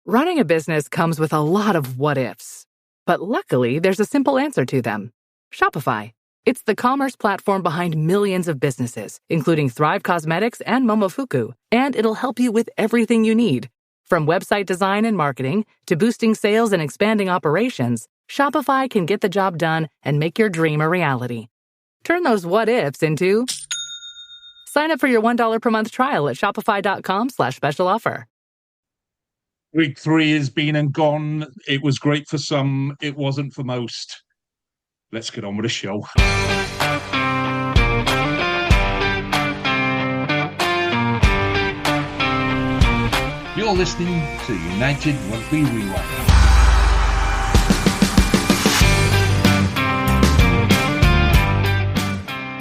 Running a business comes with a lot of what ifs, but luckily there's a simple answer to them. Shopify. It's the commerce platform behind millions of businesses, including Thrive Cosmetics and Momofuku, and it'll help you with everything you need. From website design and marketing to boosting sales and expanding operations, Shopify can get the job done and make your dream a reality. Turn those what ifs into... Sign up for your $1 per month trial at shopify.com/special offer. Week 3 has been and gone. It was great for some. It wasn't for most. Let's get on with the show. You're listening to United Rugby Rewind.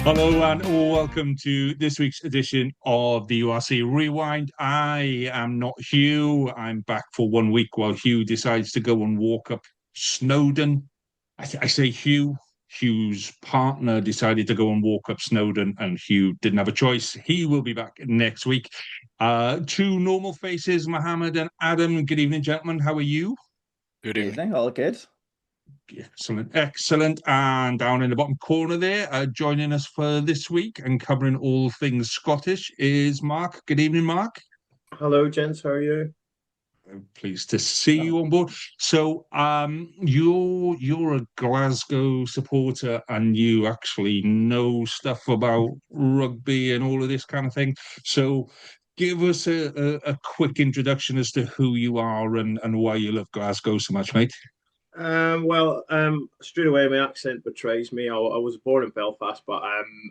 Hello and welcome to this week's edition of the URC Rewind. I am not Hugh. I'm back for 1 week while Hugh decides to go and walk up Snowdon. I say Hugh. Hugh's partner decided to go and walk up Snowdon, and Hugh didn't have a choice. He will be back next week. Two normal faces, Muhammed and Adam. Good evening, gentlemen. How are you? Good evening. All good. Excellent. And down in the bottom corner there, joining us for this week and covering all things Scottish is Mark. Good evening, Mark. Hello, gents. How are you? I'm pleased to see you on board. So, you're a Glasgow supporter, and you actually know stuff about rugby and all of this kind of thing. So, give us a quick introduction as to who you are and why you love Glasgow so much, mate. Straight away, my accent betrays me. I was born in Belfast, but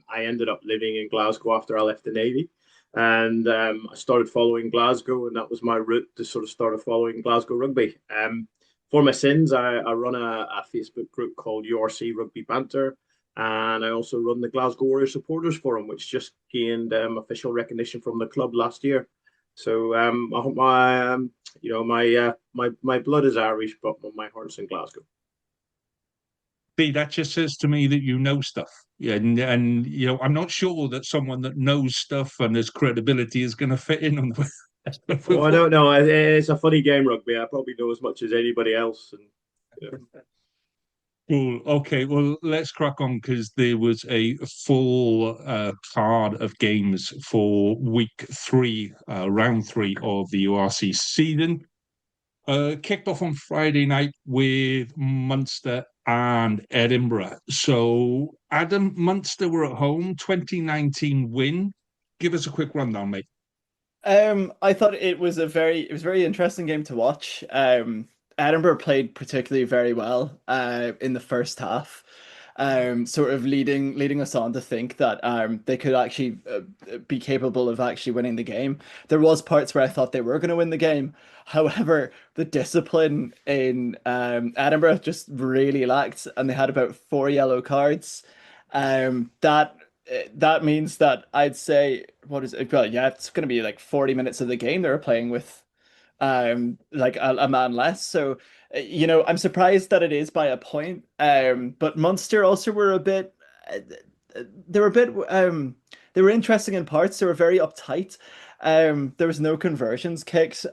I ended up living in Glasgow after I left the Navy. And I started following Glasgow, and that was my route to sort of start following Glasgow rugby. For my sins, I run a Facebook group called URC Rugby Banter, and I also run the Glasgow Warriors Supporters Forum, which just gained official recognition from the club last year. So my blood is Irish, but my heart's in Glasgow. See, that just says to me that you know stuff. Yeah, and I'm not sure that someone that knows stuff and has credibility is going to fit in on the. Well, I don't know. It's a funny game, rugby. I probably know as much as anybody else. Cool. Okay, well, let's crack on because there was a full card of games for week 3, round 3 of the URC season. Kicked off on Friday night with Munster and Edinburgh. So, Adam, Munster were at home, 2019 win. Give us a quick rundown, mate. I thought it was a very interesting game to watch. Edinburgh played particularly very well in the first half, sort of leading us on to think that they could actually be capable of actually winning the game. There was parts where I thought they were going to win the game. However, the discipline in Edinburgh just really lacked, and they had about 4 yellow cards. That means that I'd say, what is it? Well, yeah, it's going to be like 40 minutes of the game they were playing with like a man less. So I'm surprised that it is by a point. But Munster also were a bit they were interesting in parts. They were very uptight. There was no conversions kicked.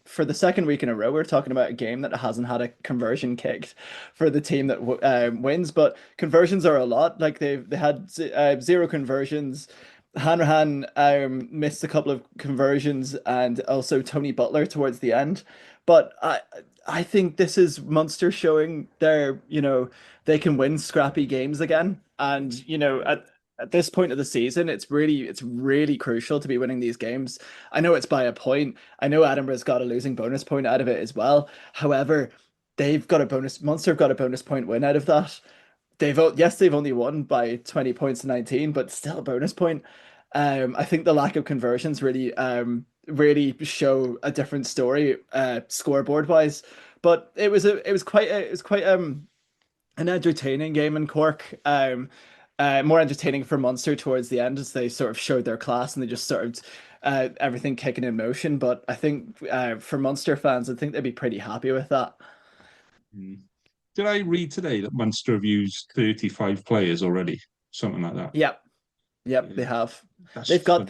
For the second week in a row, we're talking about a game that hasn't had a conversion kicked for the team that wins. But conversions are a lot. Like they had 0 conversions. Hanrahan missed a couple of conversions, and also Tony Butler towards the end. But I think this is Munster showing they can win scrappy games again. And at this point of the season, it's really crucial to be winning these games. I know it's by a point. I know Edinburgh's got a losing bonus point out of it as well. However, Munster have got a bonus point win out of that. They've only won by 20 points to 19, but still a bonus point. I think the lack of conversions really show a different story scoreboard wise. But it was quite an entertaining game in Cork. More entertaining for Munster towards the end as they sort of showed their class and they just sort of everything kicking in motion. But I think for Munster fans, I think they'd be pretty happy with that. Did I read today that Munster have used 35 players already? Something like that. Yep, they have. They've got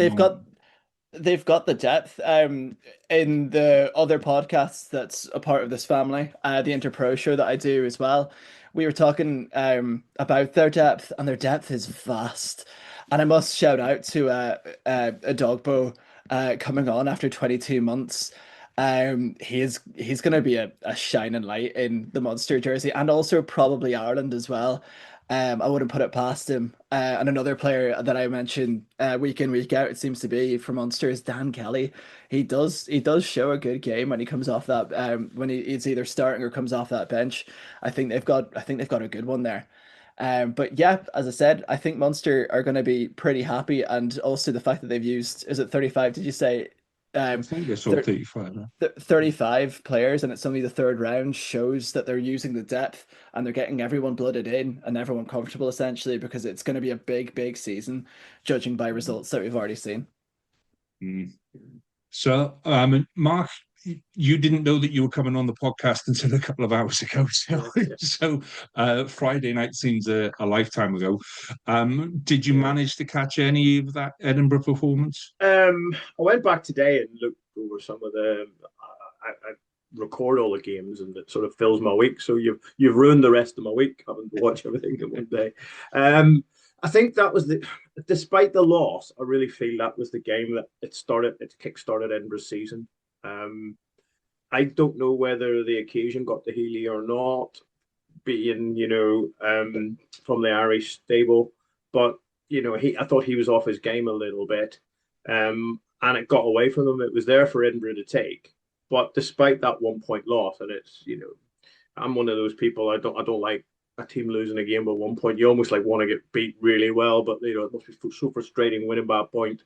They've got the depth. In the other podcasts that's a part of this family, the Interpro show that I do as well, we were talking about their depth, and their depth is vast. And I must shout out to a Dogbo coming on after 22 months. He's going to be a shining light in the Munster jersey, and also probably Ireland as well. I wouldn't put it past him. And another player that I mentioned week in, week out, it seems to be for Munster is Dan Kelly. He does show a good game when he comes off that when he's either starting or comes off that bench. I think they've got a good one there. But yeah, as I said, I think Munster are going to be pretty happy, and also the fact that they've used, is it 35? Did you say? I Um, think it's all 35. 35 players, and it's only the third round, shows that they're using the depth and they're getting everyone blooded in and everyone comfortable essentially, because it's going to be a big season judging by results that we've already seen. Mm. So, Mark, you didn't know that you were coming on the podcast until a couple of hours ago. So, Friday night seems a lifetime ago. Did you manage to catch any of that Edinburgh performance? I went back today and looked over some of the. I record all the games, and it sort of fills my week. So you've ruined the rest of my week having to watch everything in one day. I think that was despite the loss, I really feel that was the game that it kick-started Edinburgh's season. I don't know whether the occasion got to Healy or not, being, from the Irish stable, but, I thought he was off his game a little bit, and it got away from him. It was there for Edinburgh to take, but despite that 1 point loss, and it's, I'm one of those people, I don't like a team losing a game by 1 point. You almost want to get beat really well, but it must be so frustrating winning by a point.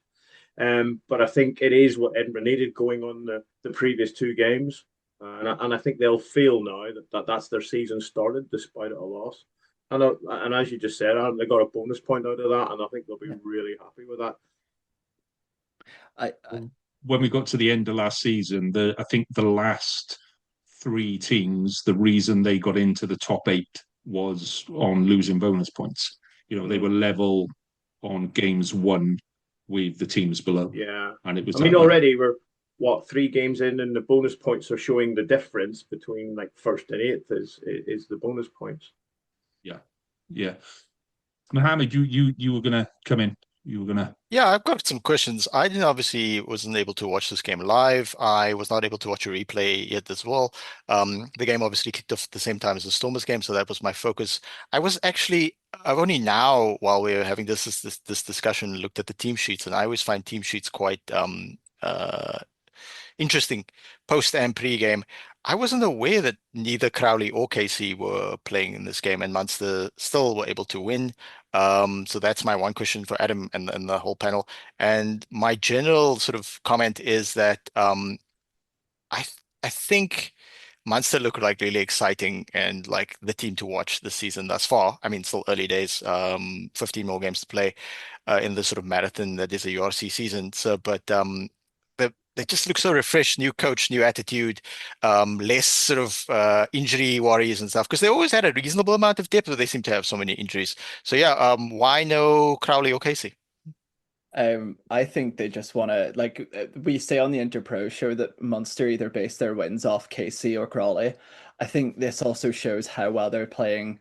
But I think it is what Edinburgh needed going on the previous two games, and I think they'll feel now that's their season started despite a loss. And as you just said, they got a bonus point out of that, and I think they'll be really happy with that. When we got to the end of last season, I think the last three teams, the reason they got into the top 8 was on losing bonus points. They were level on games won with the teams below. Yeah. And it was, already we're 3 games in, and the bonus points are showing the difference between first and 8th is the bonus points. Yeah. Muhammed, you were gonna come in. Yeah, I've got some questions. I wasn't able to watch this game live. I was not able to watch a replay yet as well. The game obviously kicked off at the same time as the Stormers game, so that was my focus. I've only now, while we were having this discussion, looked at the team sheets, and I always find team sheets quite interesting post and pre-game. I wasn't aware that neither Crowley or Casey were playing in this game, and Munster still were able to win. So that's my one question for Adam and the whole panel. And my general sort of comment is that I think Munster look like really exciting and like the team to watch this season thus far. I mean, still early days, 15 more games to play in the sort of marathon that is a URC season. So, but they just look so refreshed, new coach, new attitude, less sort of injury worries and stuff, because they always had a reasonable amount of depth, but they seem to have so many injuries. So yeah, why no Crowley or Casey? I think they just want to, we say on the Interpro show that Munster either base their wins off Casey or Crawley. I think this also shows how well they're playing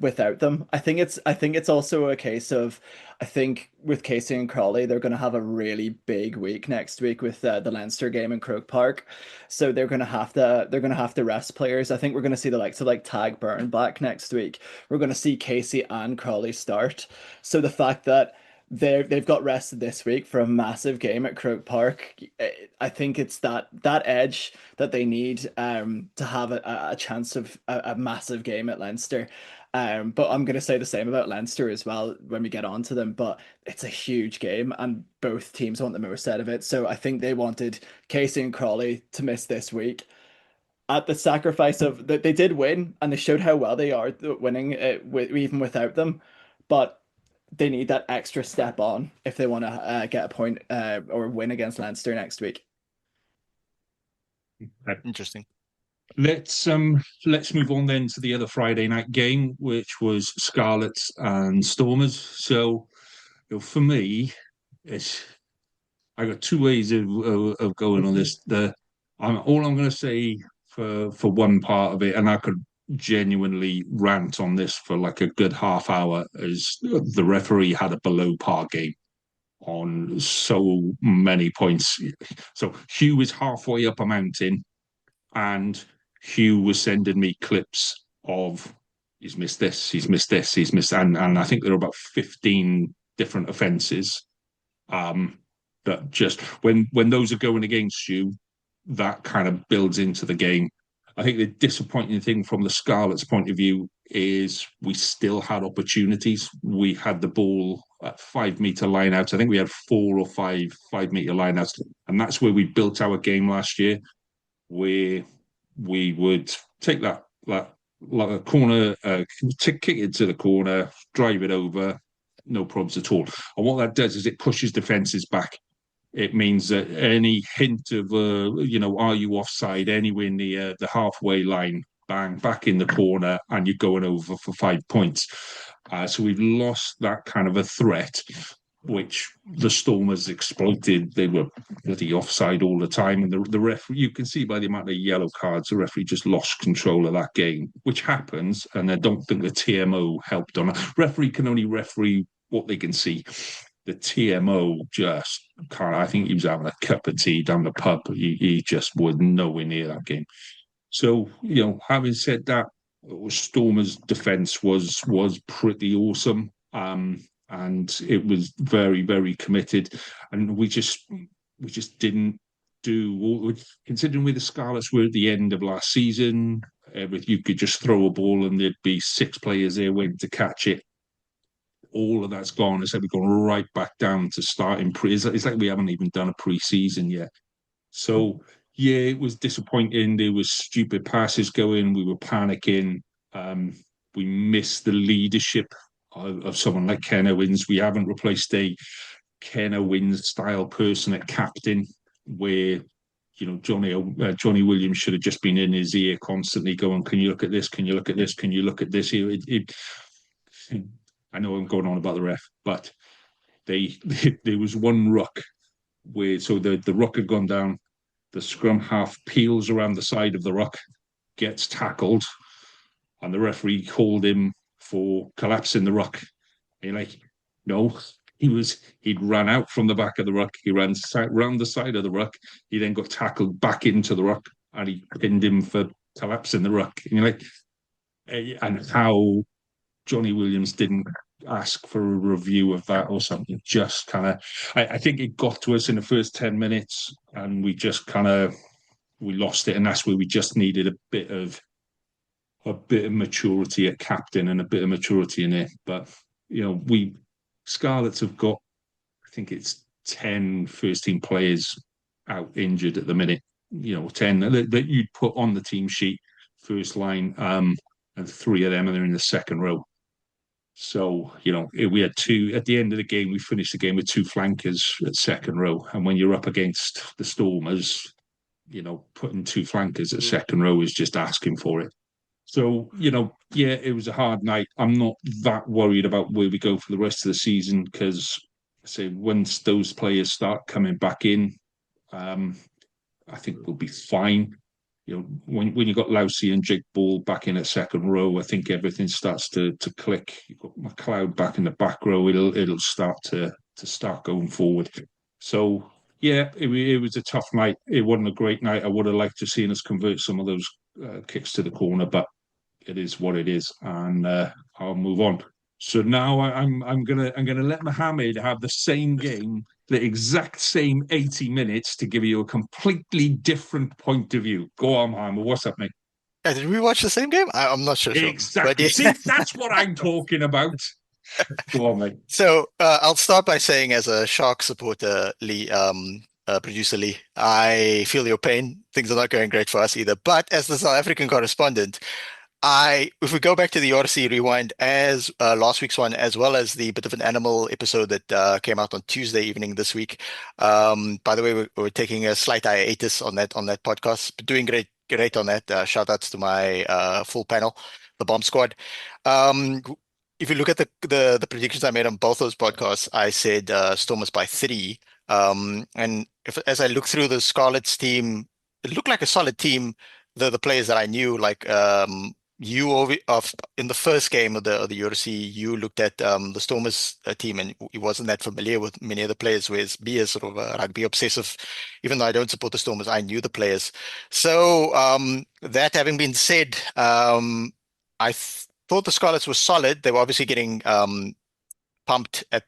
without them. I think it's also a case of, I think with Casey and Crawley, they're going to have a really big week next week with the Leinster game in Croke Park, so they're going to have to rest players. I think we're going to see the likes of Tag Byrne back next week. We're going to see Casey and Crawley start. So the fact that they've got rested this week for a massive game at Croke Park, I think it's that edge that they need to have a chance of a massive game at Leinster. But I'm going to say the same about Leinster as well when we get on to them. But it's a huge game, and both teams want the most out of it. So I think they wanted Casey and Crawley to miss this week at the sacrifice of that. They did win, and they showed how well they are winning it even without them. But they need that extra step on if they want to get a point or win against Leinster next week. Interesting. Let's move on then to the other Friday night game, which was Scarlets and Stormers. So, for me, I got two ways of going on this. All I'm going to say for one part of it, and I could genuinely rant on this for like a good half hour, is the referee had a below par game on so many points. So Hugh is halfway up a mountain, and Hugh was sending me clips of he's missed this, he's missed this, he's missed, and I think there are about 15 different offences. That just when those are going against you, that kind of builds into the game. I think the disappointing thing from the Scarlets' point of view is we still had opportunities. We had the ball at 5 meter lineouts. I think we had 4 or 5 5 meter lineouts, and that's where we built our game last year. Where we would take that like a corner, kick it to the corner, drive it over, no problems at all. And what that does is it pushes defenses back. It means that any hint of, are you offside anywhere near the halfway line, bang, back in the corner, and you're going over for 5 points. So we've lost that kind of a threat, which the Stormers exploited. They were bloody offside all the time. And the referee, you can see by the amount of yellow cards, the referee just lost control of that game, which happens. And I don't think the TMO helped on it. Referee can only referee what they can see. The TMO just can't. I think he was having a cup of tea down the pub. He just was nowhere near that game. So, having said that, Stormers' defence was pretty awesome. And it was very, very committed. And we just didn't do, considering where the Scarlets were at the end of last season, you could just throw a ball and there'd be 6 players there waiting to catch it. All of that's gone. It's like we've gone right back down to starting pre. It's like we haven't even done a pre-season yet. So yeah, it was disappointing. There was stupid passes going. We were panicking. We missed the leadership of someone like Ken Owens. We haven't replaced a Ken Owens style person at captain, where Johnny Williams should have just been in his ear constantly, going, "Can you look at this? Can you look at this? Can you look at this?" I know I'm going on about the ref, but there was one ruck where the ruck had gone down, the scrum half peels around the side of the ruck, gets tackled, and the referee called him for collapsing the ruck. And you're like, no, he'd run out from the back of the ruck, he ran round the side of the ruck, he then got tackled back into the ruck, and he pinned him for collapsing the ruck. And you're like, and how Johnny Williams didn't ask for a review of that or something. Just kind of, I think it got to us in the first 10 minutes, and we just we lost it. And that's where we just needed a bit of maturity at captain and a bit of maturity in it. But we Scarlets have got, I think it's 10 first team players out injured at the minute. 10 that you'd put on the team sheet, first line, and 3 of them are in the second row. So, we had 2 at the end of the game. We finished the game with 2 flankers at second row. And when you're up against the Stormers, putting 2 flankers at second row is just asking for it. So, yeah, it was a hard night. I'm not that worried about where we go for the rest of the season, because I say once those players start coming back in, I think we'll be fine. When you got Lousy and Jake Ball back in at second row, I think everything starts to click. You've got McLeod back in the back row. It'll start to start going forward. So yeah, it was a tough night. It wasn't a great night. I would have liked to seen us convert some of those kicks to the corner, but it is what it is, and I'll move on. So now I'm gonna let Muhammed have the same game, the exact same 80 minutes, to give you a completely different point of view. Go on, Muhammad. What's up, mate? Did we watch the same game? I'm not sure. Exactly. See, that's what I'm talking about. Go on, mate. So I'll start by saying, as a Shark supporter, Lee, producer Lee, I feel your pain. Things are not going great for us either. But as the South African correspondent, if we go back to the Odyssey Rewind, as last week's one, as well as the Bit of an Animal episode that came out on Tuesday evening this week. By the way, we're taking a slight hiatus on that podcast, but doing great on that. Shout outs to my full panel, the Bomb Squad. If you look at the predictions I made on both those podcasts, I said Stormers by 3. And as I look through the Scarlets team, it looked like a solid team. The players that I knew, like in the first game of the URC, you looked at the Stormers team, and he wasn't that familiar with many of the players. Whereas me, as sort of a rugby obsessive, even though I don't support the Stormers, I knew the players. So that having been said, thought the Scarlets were solid. They were obviously getting pumped at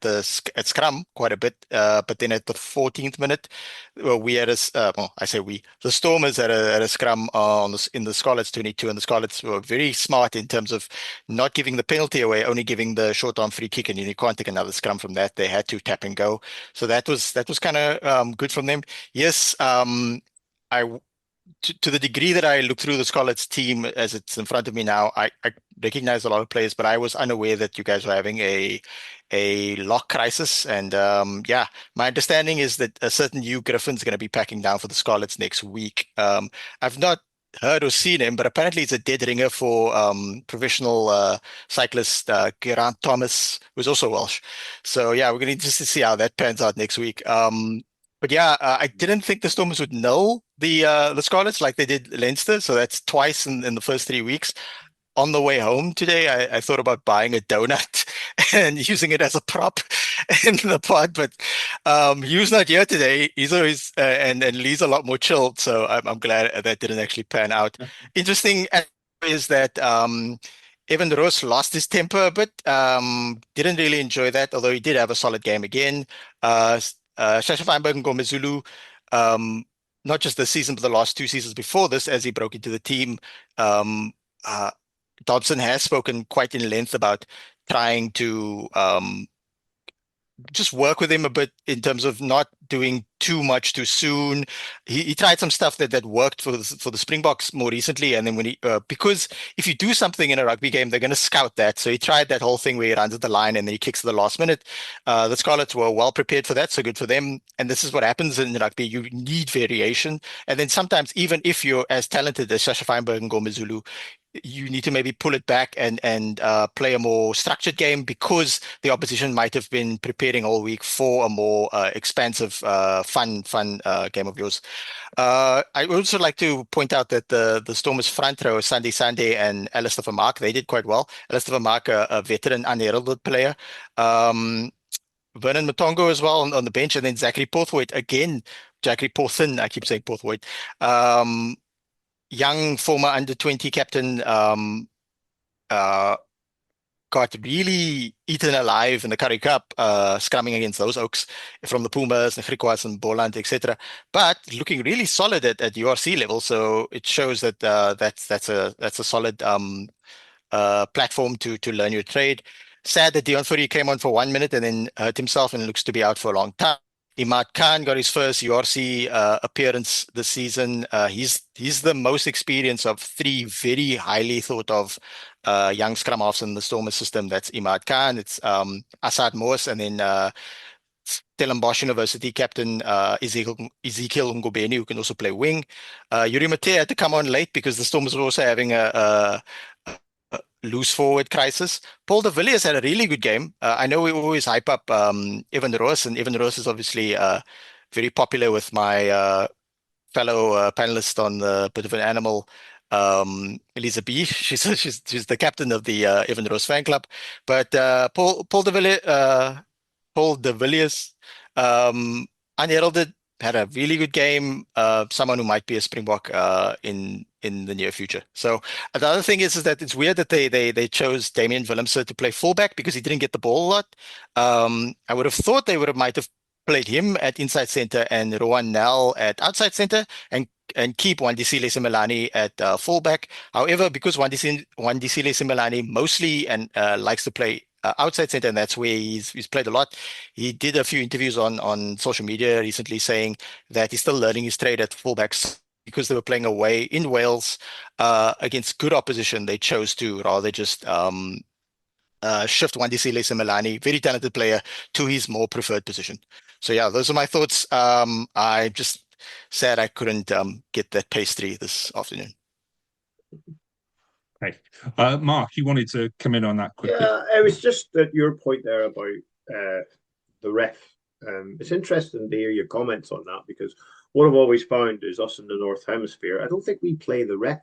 scrum quite a bit, but then at the 14th minute, we had the Stormers had a scrum in the Scarlets 22, and the Scarlets were very smart in terms of not giving the penalty away, only giving the short arm free kick, and you can't take another scrum from that. They had to tap and go, so that was kind of good from them. Yes, I to the degree that I look through the Scarlets team as it's in front of me now, I recognize a lot of players, but I was unaware that you guys were having a lock crisis. And yeah, my understanding is that a certain Hugh Griffin's going to be packing down for the Scarlets next week. I've not heard or seen him, but apparently it's a dead ringer for professional cyclist Geraint Thomas, who's also Welsh. So yeah, we're going to just see how that pans out next week. But yeah, I didn't think the Stormers would know the Scarlets like they did Leinster. So that's twice in the first 3 weeks. On the way home today, I thought about buying a donut and using it as a prop in the pod. But Hugh's not here today. He's always and Lee's a lot more chilled. So I'm glad that didn't actually pan out. Interesting is that Evan Roos lost his temper a bit. Didn't really enjoy that, although he did have a solid game again. Shasha Feinberg and Gomezulu, not just this season, but the last 2 seasons before this, as he broke into the team. Uh, Dobson has spoken quite in length about trying to just work with him a bit in terms of not doing too much too soon. He tried some stuff that worked for the Springboks more recently, and then when because if you do something in a rugby game, they're going to scout that. So he tried that whole thing where he runs at the line and then he kicks at the last minute. The Scarlets were well prepared for that, so good for them. And this is what happens in rugby: you need variation, and then sometimes even if you're as talented as Sasha Feinberg and Gomezulu, you need to maybe pull it back and play a more structured game because the opposition might have been preparing all week for a more expansive, fun game of yours. I would also like to point out that the Stormers front row, Sunday and Alistair Vermaak, they did quite well. Alistair Vermaak, a veteran, unheralded player. Vernon Matongo as well on the bench, and then Zachary Porthwaite again. Zachary Porthin, I keep saying Porthwaite. Young former under-20 captain, got really eaten alive in the Currie Cup, scrumming against those Oaks from the Pumas, the Griquas and Boland, etc. But looking really solid at URC level, so it shows that that's a solid platform to learn your trade. Sad that Dion Fourie came on for 1 minute and then hurt himself and looks to be out for a long time. Imad Khan got his first URC appearance this season. He's the most experienced of 3 very highly thought of young scrum halves in the Stormer system. That's Imad Khan, it's Asad Moos, and then Stellenbosch University captain Ezekiel Ngobeni, who can also play wing. Yuri Mate had to come on late because the Stormers were also having a loose forward crisis. Paul de Villiers had a really good game. I know we always hype up Evan Roos, and Evan Roos is obviously very popular with my fellow panelist on the Bit of an Animal, Elisa B. She's the captain of the Evan Roos fan club. But Paul de Villiers, unheralded, had a really good game. Someone who might be a Springbok in the near future. So the other thing is that it's weird that they chose Damian Willemse to play fullback because he didn't get the ball a lot. I would have thought they might have played him at inside center and Rowan Nel at outside center and keep Wandisile Simelane at fullback. However, because Wandisile Simelane mostly and likes to play outside center, and that's where he's played a lot. He did a few interviews on social media recently saying that he's still learning his trade at fullbacks because they were playing away in Wales against good opposition. They chose to rather just shift Wandisile Simelane, very talented player, to his more preferred position. So yeah, those are my thoughts. I just sad I couldn't get that pastry this afternoon. Okay. Mark, you wanted to come in on that quickly. Yeah, it was just that your point there about the ref It's interesting to hear your comments on that because what I've always found is us in the North Hemisphere, I don't think we play the ref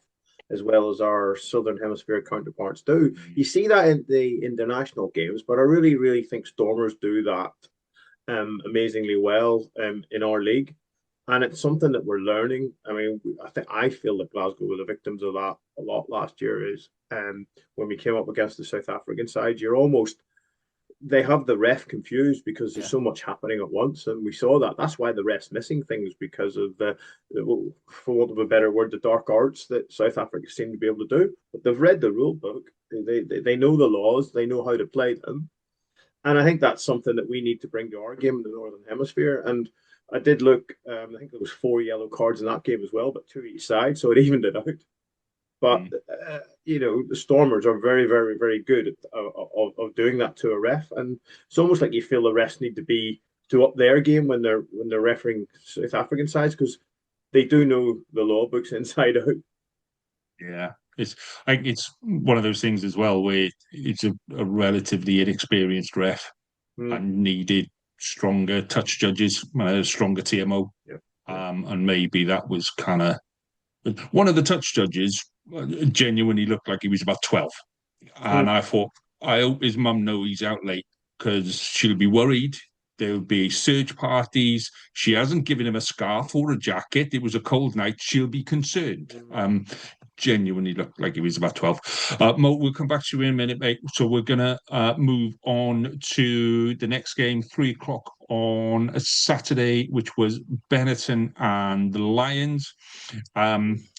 as well as our Southern Hemisphere counterparts do. You see that in the international games, but I really, really think Stormers do that amazingly well in our league. And it's something that we're learning. I mean, I feel that Glasgow were the victims of that a lot last year. Is when we came up against the South African side, they have the ref confused because there's so much happening at once, and we saw that. That's why the ref's missing things because of for want of a better word, the dark arts that South Africa seem to be able to do. But they've read the rule book. They know the laws. They know how to play them. And I think that's something that we need to bring to our game in the Northern Hemisphere. And I did look, I think there was 4 yellow cards in that game as well, but 2 each side, so it evened it out. But the Stormers are very, very, very good of doing that to a ref, and it's almost like you feel the refs need to up their game when they're refereeing South African sides because they do know the law books inside out. Yeah, it's one of those things as well where it's a relatively inexperienced ref and needed stronger touch judges, stronger TMO, and maybe that was kind of one of the touch judges. Genuinely looked like he was about 12, and I thought, I hope his mum knows he's out late because she'll be worried. There'll be surge parties. She hasn't given him a scarf or a jacket. It was a cold night. She'll be concerned. Genuinely looked like he was about 12. Mo, we'll come back to you in a minute, mate. So we're going to move on to the next game, 3 o'clock on a Saturday, which was Benetton and the Lions.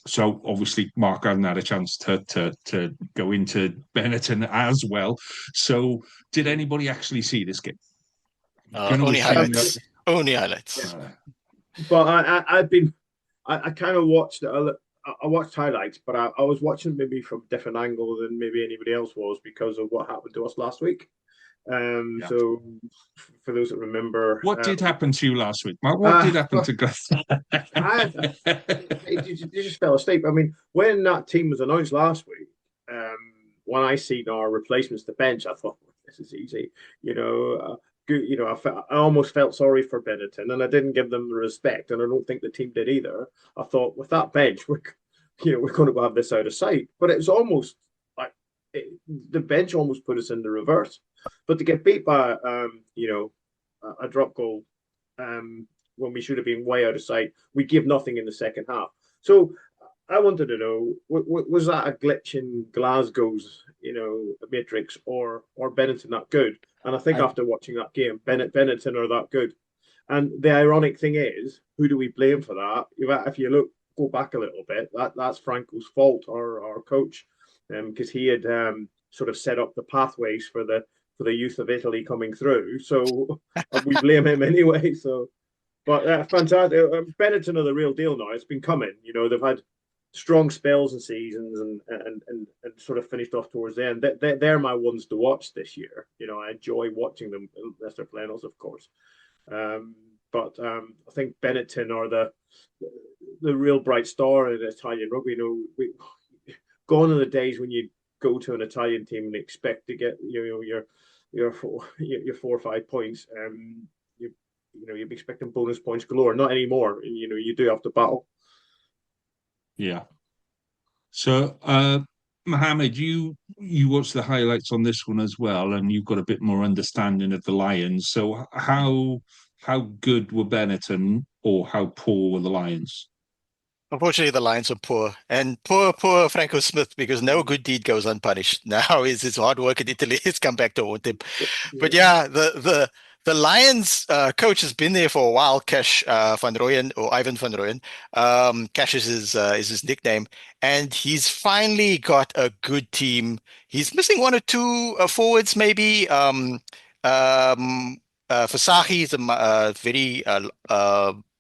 So obviously Mark hasn't had a chance to go into Benetton as well. So did anybody actually see this game? Only highlights. Only highlights. But I kind of watched it. I watched highlights, but I was watching maybe from a different angle than maybe anybody else was because of what happened to us last week. So for those that remember, what did happen to you last week, Mark? What did happen to Gus? You just fell asleep. I mean, when that team was announced last week, when I seen our replacements to bench, I thought this is easy. I almost felt sorry for Benetton, and I didn't give them the respect, and I don't think the team did either. I thought with that bench, we're going to have this out of sight. But it was almost like the bench almost put us in the reverse. But to get beat by a drop goal when we should have been way out of sight, we give nothing in the second half. So I wanted to know, was that a glitch in Glasgow's matrix, or Benetton that good? And I think after watching that game, Benetton are that good. And the ironic thing is, who do we blame for that? If you go back a little bit, that's Franco's fault, our coach, because he had sort of set up the pathways for the youth of Italy coming through. So we blame him anyway. So, but fantastic. Benetton are the real deal now. It's been coming. They've had strong spells and seasons and sort of finished off towards the end. They're my ones to watch this year. I enjoy watching them unless they're playing us, of course. But I think Benetton are the real bright star in Italian rugby. Gone are the days when you go to an Italian team and expect to get your 4 or 5 points. You'd be expecting bonus points galore. Not anymore. You do have to battle. Yeah. So, Muhammed, you watched the highlights on this one as well, and you've got a bit more understanding of the Lions. So, how good were Benetton, or how poor were the Lions? Unfortunately, the Lions are poor, and poor Franco Smith, because no good deed goes unpunished. Now his hard work in Italy has come back to haunt him. But yeah, the Lions coach has been there for a while, Cash van Rooyen, or Ivan van Rooyen. Cash is his nickname, and he's finally got a good team. He's missing 1 or 2 forwards, maybe. Fasahi is a very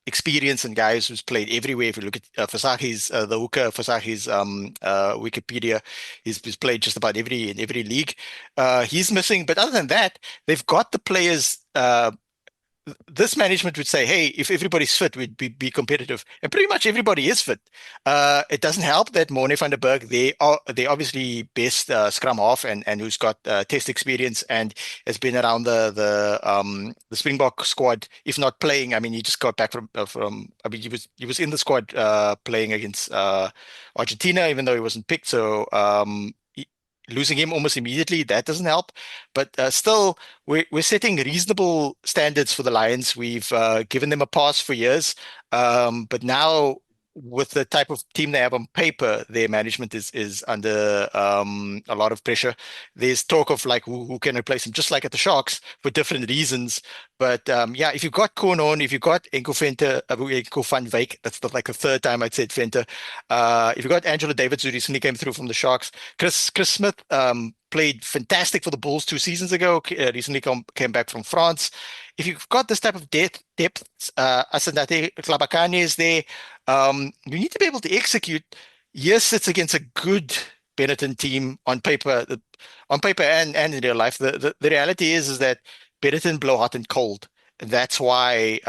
experienced and guys who's played everywhere. If you look at Fasahi's the hooker, Fasahi's Wikipedia, he's played just about in every league. He's missing, but other than that, they've got the players this management would say, hey, if everybody's fit, we'd be competitive. And pretty much everybody is fit. It doesn't help that Morne van der Berg, they obviously best scrum half and who's got test experience and has been around the Springbok squad, if not playing. I mean, he just got back from I mean, he was in the squad playing against Argentina, even though he wasn't picked. So losing him almost immediately, that doesn't help. But still, we're setting reasonable standards for the Lions. We've given them a pass for years, but now with the type of team they have on paper, their management is under a lot of pressure. There's talk of like who can replace them, just like at the Sharks for different reasons. But yeah, if you've got Corn on, if you've got Enko Venter, Enko van Wyk, that's like the third time I'd said Venter. If you've got Angela Davids, who recently came through from the Sharks, Chris Smith played fantastic for the Bulls 2 seasons ago. Recently came back from France. If you've got this type of depth, Asante Klabakane is there. You need to be able to execute. Yes, it's against a good Benetton team on paper, and in real life. The reality is that Benetton blow hot and cold. And that's why.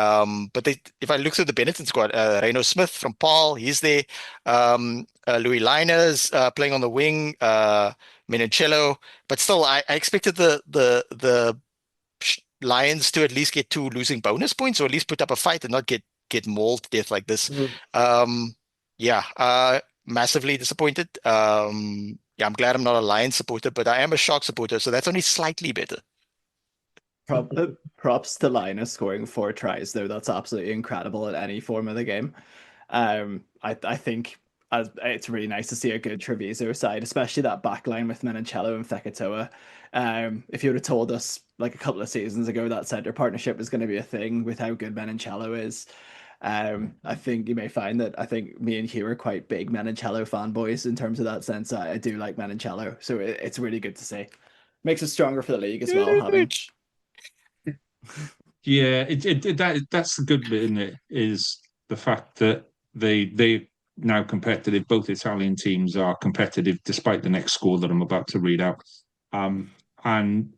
But if I look through the Benetton squad, Reno Smith from Paul, he's there. Louis Liners playing on the wing. Menoncello, but still, I expected the Lions to at least get 2 losing bonus points, or at least put up a fight and not get mauled to death like this. Yeah, massively disappointed. Yeah, I'm glad I'm not a Lions supporter, but I am a Shark supporter, so that's only slightly better. Props to Linus scoring 4 tries, though. That's absolutely incredible at any form of the game. I think it's really nice to see a good Treviso side, especially that back line with Menoncello and Fekitoa. If you would have told us like a couple of seasons ago that center partnership was going to be a thing with how good Menoncello is, I think you may find that I think me and Hugh are quite big Menoncello fanboys in terms of that sense. I do like Menoncello, so it's really good to see. Makes us stronger for the league as well, having. Yeah, that's the good bit in it, is the fact that they now competitive. Both Italian teams are competitive, despite the next score that I'm about to read out. And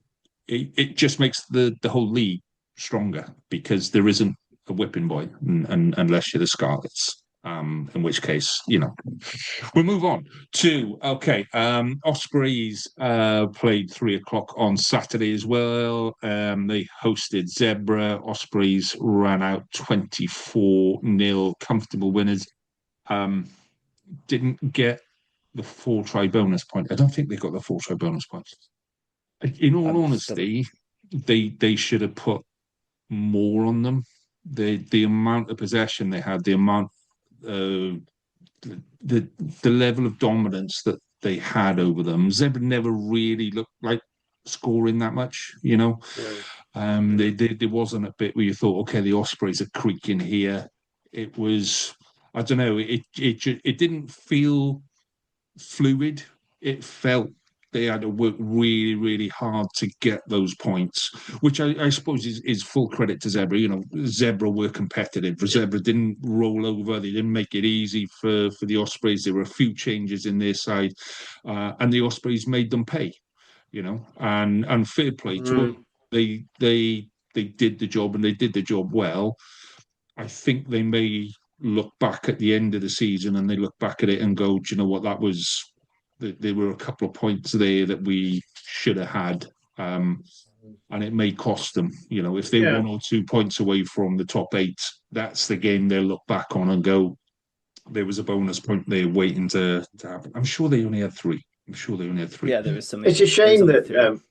it just makes the whole league stronger, because there isn't a whipping boy, unless you're the Scarlets. In which case, we'll move on to Ospreys played 3 o'clock on Saturday as well. They hosted Zebra. Ospreys ran out 24-0, comfortable winners. Didn't get the 4-try bonus point. I don't think they got the 4-try bonus points. In all honesty, they should have put more on them. The amount of possession they had, the amount the level of dominance that they had over them. Zebra never really looked like scoring that much, There wasn't a bit where you thought, okay, the Ospreys are creaking here. It was, I don't know, it didn't feel fluid. It felt they had to work really, really hard to get those points, which I suppose is full credit to Zebra. Zebra were competitive. Zebra didn't roll over. They didn't make it easy for the Ospreys. There were a few changes in their side, and the Ospreys made them pay. And fair play to them. They did the job, and they did the job well. I think they may look back at the end of the season, and they look back at it and go, do you know what, there were a couple of points there that we should have had, and it may cost them. If they're 1 or 2 points away from the top 8, that's the game they'll look back on and go, there was a bonus point there waiting to happen. I'm sure they only had 3. Yeah, there was something. It's a shame that.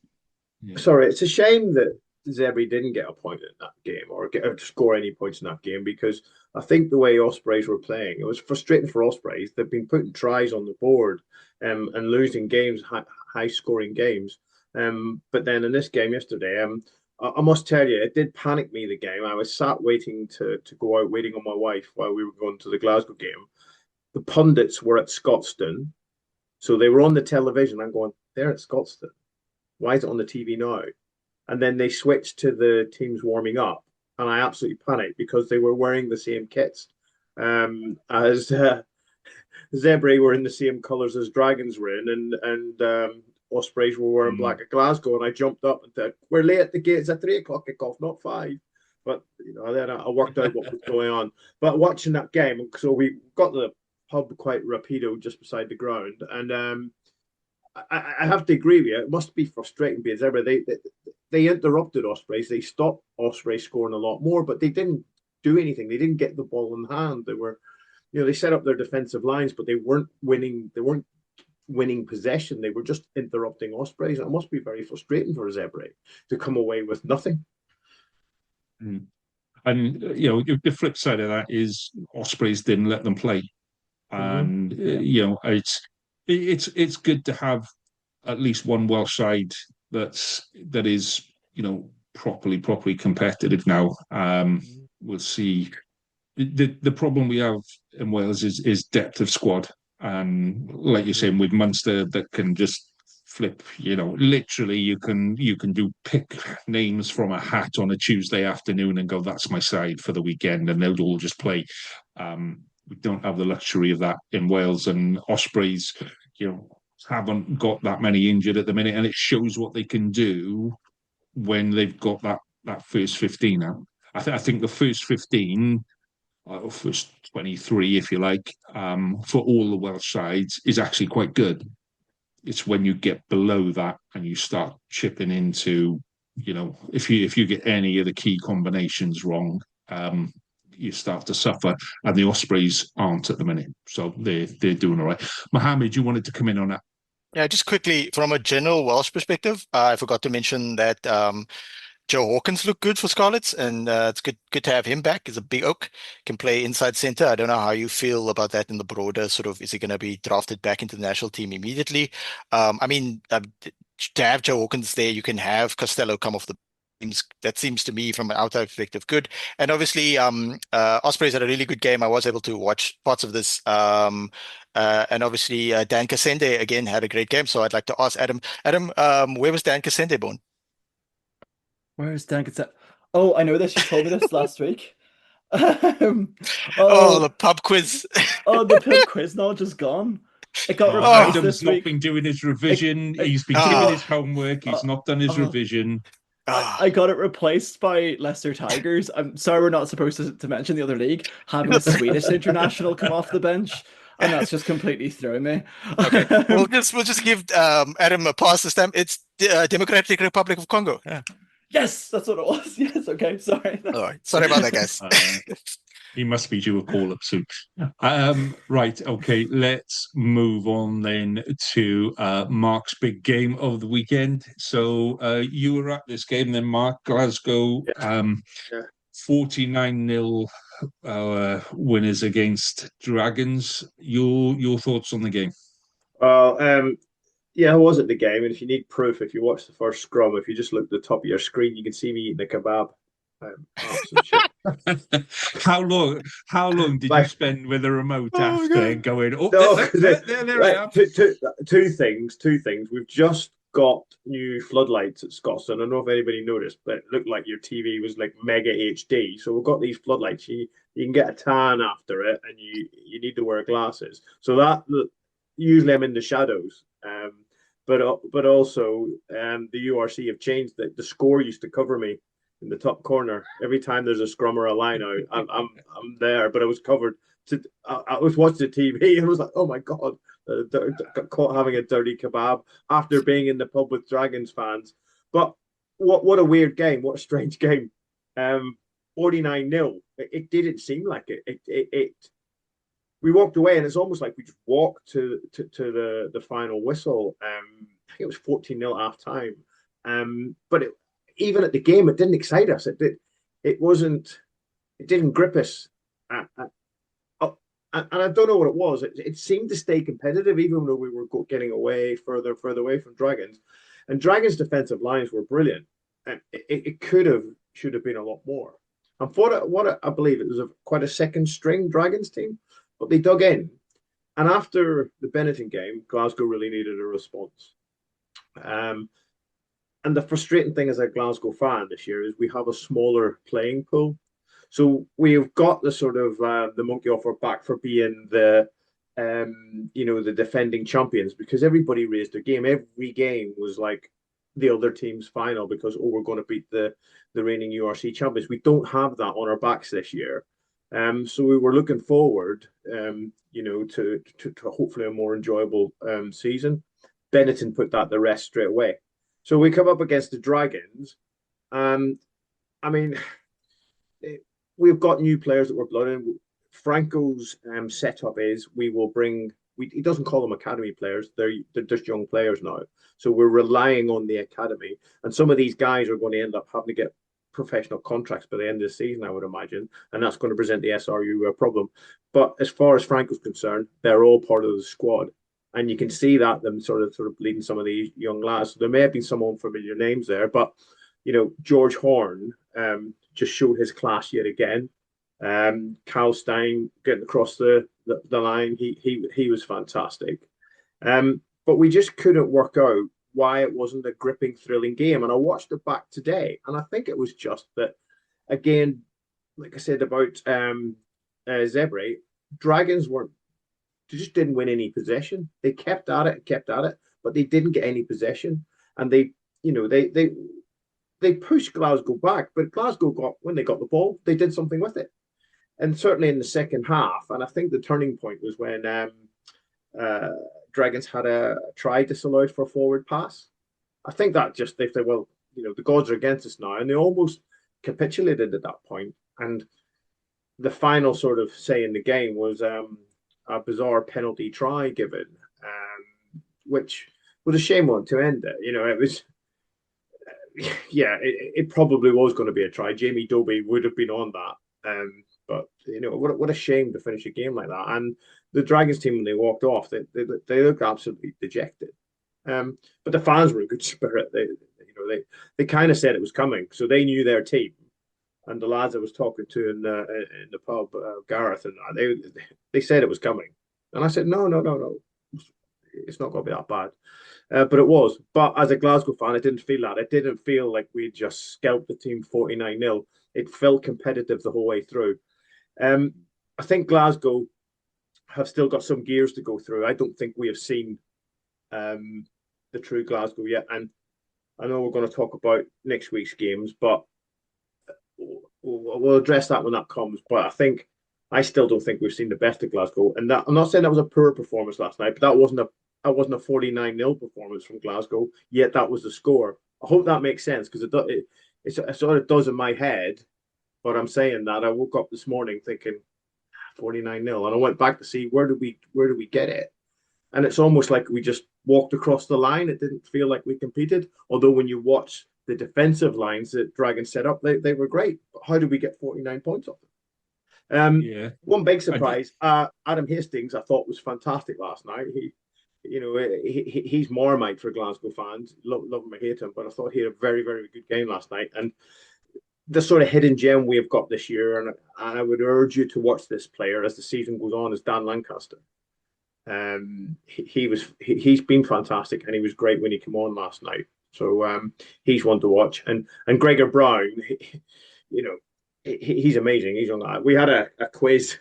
Sorry, it's a shame that Zebra didn't get a point in that game, or score any points in that game, because I think the way Ospreys were playing, it was frustrating for Ospreys. They've been putting tries on the board and losing games, high-scoring games. But then in this game yesterday, I must tell you, it did panic me, the game. I was sat waiting to go out, waiting on my wife while we were going to the Glasgow game. The pundits were at Scotstoun, so they were on the television. I'm going, they're at Scotstoun. Why is it on the TV now? And then they switched to the teams warming up, and I absolutely panicked because they were wearing the same kits as Zebra were in the same colours as Dragons were in, and Ospreys were wearing black at Glasgow. And I jumped up and said, "We're late. The gate's at 3 o'clock kickoff, not 5." But then I worked out what was going on. But watching that game, so we got the pub quite rapido just beside the ground, and I have to agree with you. It must be frustrating because they interrupted Ospreys. They stopped Ospreys scoring a lot more, but they didn't do anything. They didn't get the ball in hand. They were, they set up their defensive lines, but they weren't winning. They weren't winning possession. They were just interrupting Ospreys. It must be very frustrating for Zebre to come away with nothing. Mm. And the flip side of that is Ospreys didn't let them play, and it's good to have at least one Welsh side that is properly competitive now. We'll see. The problem we have in Wales is depth of squad, and like you're saying with Munster, that can just flip. Literally, you can do pick names from a hat on a Tuesday afternoon and go, "That's my side for the weekend," and they'll all just play. We don't have the luxury of that in Wales, and Ospreys, haven't got that many injured at the minute, and it shows what they can do when they've got that first 15 out. I think the first 15, or first 23, if you like, for all the Welsh sides is actually quite good. It's when you get below that and you start chipping into, if you get any of the key combinations wrong, you start to suffer, and the Ospreys aren't at the minute, so they're doing all right. Muhammed, you wanted to come in on that? Yeah, just quickly from a general Welsh perspective, I forgot to mention that Joe Hawkins looked good for Scarlets, and it's good to have him back. He's a big oak, can play inside centre. I don't know how you feel about that in the broader sort of, is he going to be drafted back into the national team immediately? To have Joe Hawkins there, you can have Costello come off the teams. That seems to me from an outside perspective good. And obviously Ospreys had a really good game. I was able to watch parts of this. And obviously Dan Kasende again had a great game. So I'd like to ask Adam, where was Dan Kasende born? Where is Dan Kasende? Oh, I know this. You told me this last week. The pub quiz. The pub quiz now just gone. It got replaced Adam's this not week. been doing his revision. He's been doing his homework. He's not done his revision. I got it replaced by Leicester Tigers. I'm sorry, we're not supposed to mention the other league having a Swedish international come off the bench, and that's just completely thrown me. Okay, we'll just give Adam a pass this time. It's the Democratic Republic of Congo. Yeah. Yes, that's what it was. Yes, okay, sorry. All right, sorry about that, guys. He must be due a call-up soon. Right, okay, let's move on then to Mark's big game of the weekend. So you were at this game then, Mark, Glasgow, 49-0 winners against Dragons. Your thoughts on the game? Yeah, I was at the game, and if you need proof, if you watch the first scrum, if you just look at the top of your screen, you can see me eating a kebab. How long did you spend with the remote after going? Oh, no, there I am. Two things. We've just got new floodlights at Scotstoun. I don't know if anybody noticed, but it looked like your TV was like mega HD. So we've got these floodlights. You can get a tan after it, and you need to wear glasses. So that usually I'm in the shadows. But also the URC have changed that the score used to cover me in the top corner every time there's a scrum or a line out. I'm there, but I was covered. I was watching the TV and I was like, oh my god, got caught having a dirty kebab after being in the pub with Dragons fans. But what a weird game! What a strange game. 49-0. It didn't seem like it. We walked away, and it's almost like we just walked to the final whistle. I think it was 14-0 half time. But even at the game, it didn't excite us. It didn't grip us. And I don't know what it was. It seemed to stay competitive, even though we were getting further away from Dragons. And Dragons' defensive lines were brilliant. And it should have been a lot more. And what I believe it was quite a second string Dragons team. But they dug in. And after the Benetton game, Glasgow really needed a response. And the frustrating thing as a Glasgow fan this year is we have a smaller playing pool. So we've got the sort of the monkey off our back for being the defending champions, because everybody raised their game. Every game was like the other team's final because, oh, we're going to beat the reigning URC champions. We don't have that on our backs this year. So we were looking forward, to hopefully a more enjoyable season. Benetton put that to rest straight away. So we come up against the Dragons. I mean, we've got new players that we're blooding. Franco's setup is we will bring. He doesn't call them academy players; they're just young players now. So we're relying on the academy, and some of these guys are going to end up having to get professional contracts by the end of the season, I would imagine, and that's going to present the SRU a problem. But as far as Franco's concerned, they're all part of the squad, and you can see that them sort of leading some of these young lads. So there may have been some unfamiliar names there, but George Horn just showed his class yet again. Kyle Stein getting across the line, he was fantastic. But we just couldn't work out why it wasn't a gripping, thrilling game. And I watched it back today, and I think it was just that, again, like I said about Zebre, Dragons they just didn't win any possession. They kept at it, but they didn't get any possession. And they pushed Glasgow back, but Glasgow when they got the ball, they did something with it. And certainly in the second half, and I think the turning point was when Dragons had a try disallowed for a forward pass. I think that just they said, well, the gods are against us now, and they almost capitulated at that point. And the final sort of say in the game was a bizarre penalty try given, which was a shame one to end it. It was, it probably was going to be a try. Jamie Dobie would have been on that. But what a shame to finish a game like that. And the Dragons team, when they walked off, they looked absolutely dejected. But the fans were in good spirit. They kind of said it was coming, so they knew their team. And the lads I was talking to in the pub, Gareth, and they said it was coming. And I said, no, it's not going to be that bad. But it was. But as a Glasgow fan, I didn't feel that. It didn't feel like we just scalped the team 49-0. It felt competitive the whole way through. I think Glasgow have still got some gears to go through. I don't think we have seen the true Glasgow yet. And I know we're going to talk about next week's games, but we'll address that when that comes. But I still don't think we've seen the best of Glasgow. And that, I'm not saying that was a poor performance last night, but that wasn't a 49-0 performance from Glasgow. Yet that was the score. I hope that makes sense, because it sort of does in my head. But I'm saying that I woke up this morning thinking 49-0, and I went back to see where did we get it, and it's almost like we just walked across the line. It didn't feel like we competed. Although when you watch the defensive lines that Dragons set up, they were great. But how did we get 49 points off them? One big surprise, Adam Hastings, I thought was fantastic last night. He's Marmite for Glasgow fans. Love him or hate him, but I thought he had a very, very good game last night. And the sort of hidden gem we have got this year, and I would urge you to watch this player as the season goes on, is Dan Lancaster. He's been fantastic, and he was great when he came on last night. So he's one to watch. And Gregor Brown, he's amazing. He's on that. We had a quiz.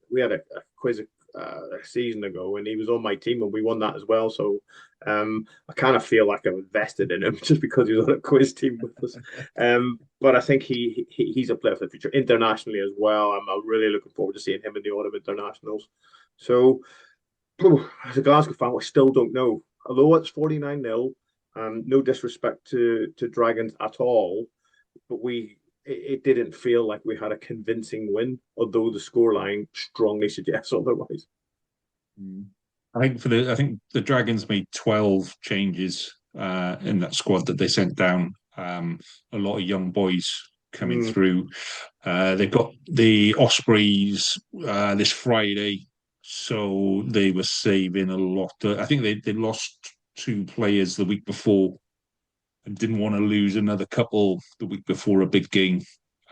We had a quiz a season ago, and he was on my team, and we won that as well. So I kind of feel like I've invested in him just because he was on a quiz team with us. But I think he's a player for the future internationally as well. I'm really looking forward to seeing him in the autumn internationals. So as a Glasgow fan, I still don't know. Although it's 49-0, no disrespect to Dragons at all, but it didn't feel like we had a convincing win, although the scoreline strongly suggests otherwise. I think the Dragons made 12 changes in that squad that they sent down. A lot of young boys coming through. They've got the Ospreys this Friday, so they were saving a lot. I think they lost 2 players the week before and didn't want to lose another couple the week before a big game.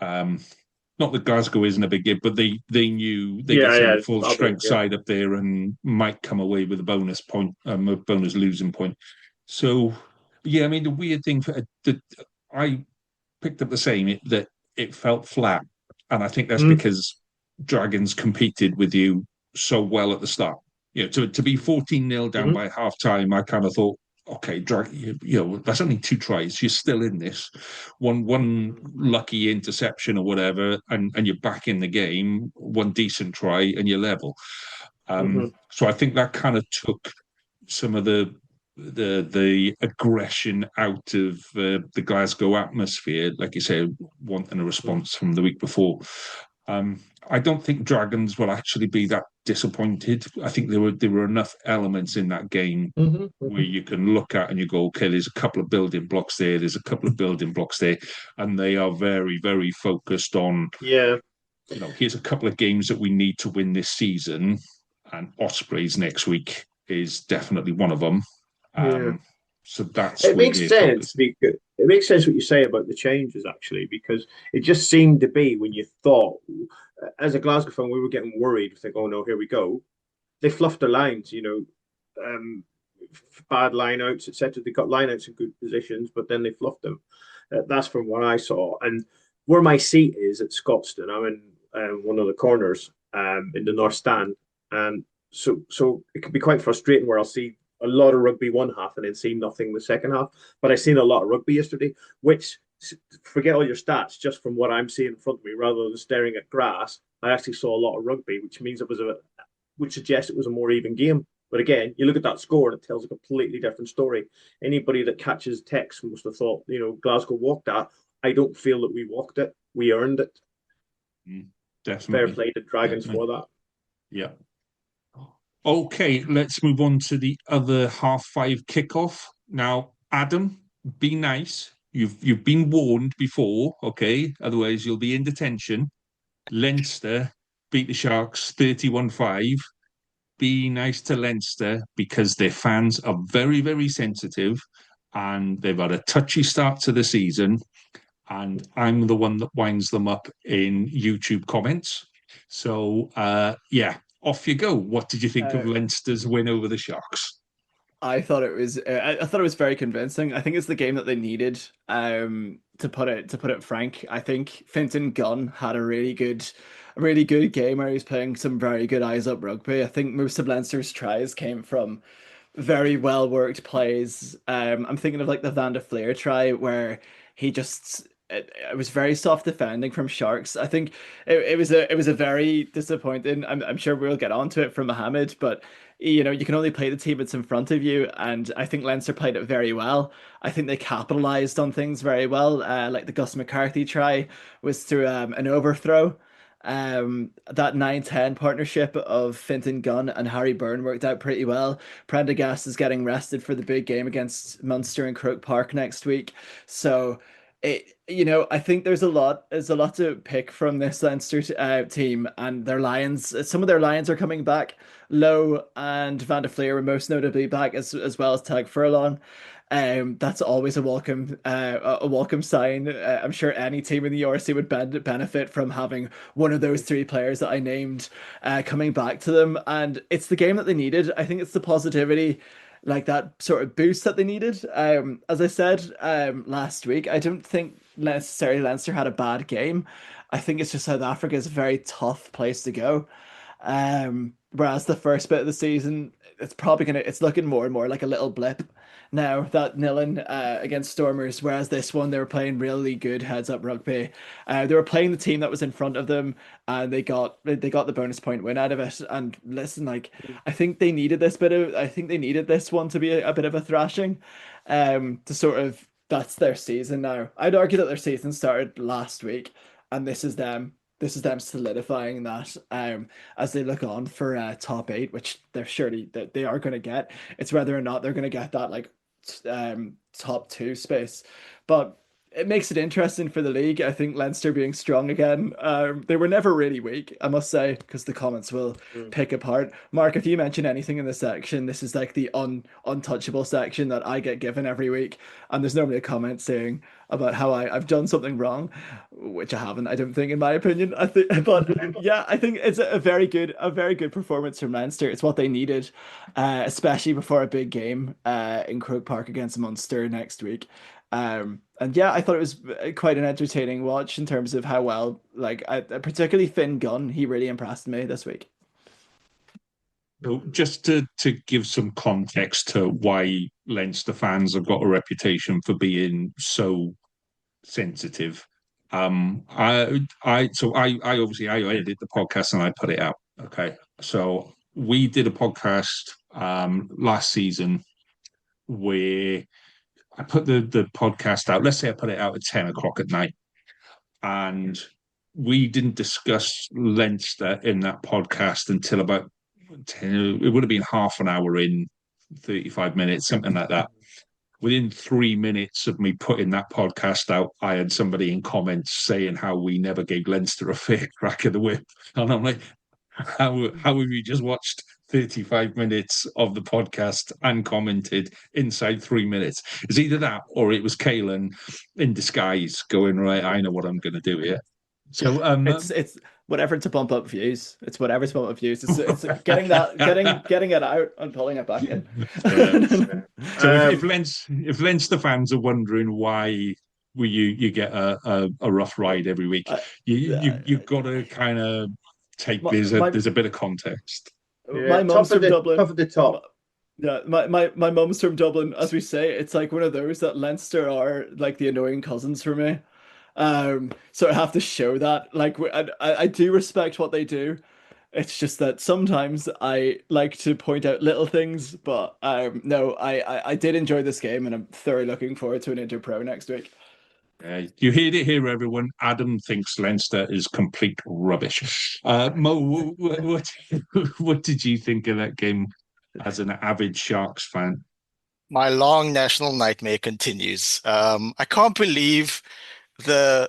Not that Glasgow isn't a big game, but they knew they got a full strength side up there and might come away with a bonus point, a bonus losing point. So, yeah, I mean, the weird thing that I picked up the same, that it felt flat. And I think that's because Dragons competed with you so well at the start. To be 14-0 down by half time, I kind of thought, okay, that's only 2 tries. You're still in this. One lucky interception or whatever, and you're back in the game. One decent try, and you're level. Hmm. So I think that kind of took some of the aggression out of the Glasgow atmosphere, like you say, wanting a response from the week before. I don't think Dragons will actually be that disappointed. I think there were enough elements in that game Hmm. where you can look at and you go, okay, there's a couple of building blocks there, there's a couple of building blocks there, and they are very, very focused on, Yeah. here's a couple of games that we need to win this season, and Ospreys next week is definitely one of them. Yeah. So that's It where makes they're sense focused. because it makes sense what you say about the changes actually, because it just seemed to be when you thought, as a Glasgow fan, we were getting worried. We think, oh no, here we go. They fluffed their lines, bad lineouts, etc. They got lineouts in good positions, but then they fluffed them. That's from what I saw. And where my seat is at Scotstoun, I'm in one of the corners in the north stand, and so it can be quite frustrating where I'll see a lot of rugby one half and then see nothing the second half. But I seen a lot of rugby yesterday, which forget all your stats, just from what I'm seeing in front of me, rather than staring at grass. I actually saw a lot of rugby, which means would suggest it was a more even game. But again, you look at that score and it tells a completely different story. Anybody that catches text must have thought, Glasgow walked that. I don't feel that we walked it. We earned it. Fair Definitely. play to Dragons Definitely. for that. Yeah. Okay, let's move on to the other half 5 kickoff. Now, Adam, be nice. You've been warned before, okay? Otherwise, you'll be in detention. Leinster beat the Sharks 31-5. Be nice to Leinster because their fans are very, very sensitive and they've had a touchy start to the season. And I'm the one that winds them up in YouTube comments. So, yeah, off you go. What did you think of Uh, Leinster's win over the Sharks? I thought it was very convincing. I think it's the game that they needed. To put it frank, I think Fintan Gunn had a really good game where he was playing some very good eyes up rugby. I think most of Leinster's tries came from very well worked plays. I'm thinking of like the Van der Fleer try where he just it was very soft defending from Sharks. I think it was a very disappointing. I'm sure we'll get onto it from Muhammed, but you can only play the team that's in front of you, and I think Leinster played it very well. I think they capitalized on things very well. Like the Gus McCarthy try was through an overthrow. That 9-10 partnership of Fintan Gunn and Harry Byrne worked out pretty well. Prendergast is getting rested for the big game against Munster in Croke Park next week. So I think there's a lot to pick from this Leinster team and their Lions. Some of their Lions are coming back. Lowe and Van der Fleer were most notably back as well as Tag Furlong. That's always a welcome sign. I'm sure any team in the URC would benefit from having one of those three players that I named coming back to them, and it's the game that they needed. I think it's the positivity, like that sort of boost that they needed. As I said last week, I don't think necessarily Leinster had a bad game. I think it's just South Africa is a very tough place to go. Whereas the first bit of the season, it's looking more and more like a little blip now that nilling against Stormers. Whereas this one, they were playing really good heads up rugby. They were playing the team that was in front of them, and they got the bonus point win out of it. And listen, like I think they needed this one to be a bit of a thrashing, to sort of that's their season now. I'd argue that their season started last week, and this is them solidifying that as they look on for top 8, which they're surely that they are going to get. It's whether or not they're going to get that like top 2 space, but it makes it interesting for the league. I think Leinster being strong again. They were never really weak, I must say, because the comments will Mm. pick apart. Mark, if you mention anything in this section, this is like the untouchable section that I get given every week, and there's normally a comment saying about how I've done something wrong, which I haven't. I don't think, in my opinion. I think, but yeah, I think it's a very good performance from Leinster. It's what they needed, especially before a big game in Croke Park against Munster next week. And yeah, I thought it was quite an entertaining watch in terms of how well, particularly Finn Gunn, he really impressed me this week. So just to give some context to why Leinster fans have got a reputation for being so sensitive. I obviously I edit the podcast and I put it out. Okay, so we did a podcast last season where I put the podcast out. Let's say I put it out at 10 o'clock at night, and we didn't discuss Leinster in that podcast until about 10. It would have been half an hour in, 35 minutes, something like that. Within 3 minutes of me putting that podcast out, I had somebody in comments saying how we never gave Leinster a fair crack of the whip. And I'm like, how have you just watched 35 minutes of the podcast and commented inside 3 minutes? It's either that or it was Kalen in disguise going, right, I know what I'm going to do here. So It's whatever to bump up views. It's whatever to bump up views. It's getting getting it out and pulling it back in. So if Leinster fans are wondering why you get a rough ride every week, you've got to kind of take there's a bit of context. My mom's from Dublin. Top of the top. Yeah, my mom's from Dublin. As we say, it's like one of those that Leinster are like the annoying cousins for me. So I have to show that. Like, I do respect what they do. It's just that sometimes I like to point out little things, but no, I did enjoy this game, and I'm thoroughly looking forward to an Interpro next week. You heard it here, everyone. Adam thinks Leinster is complete rubbish. Mo, what did you think of that game as an avid Sharks fan? My long national nightmare continues. I can't believe the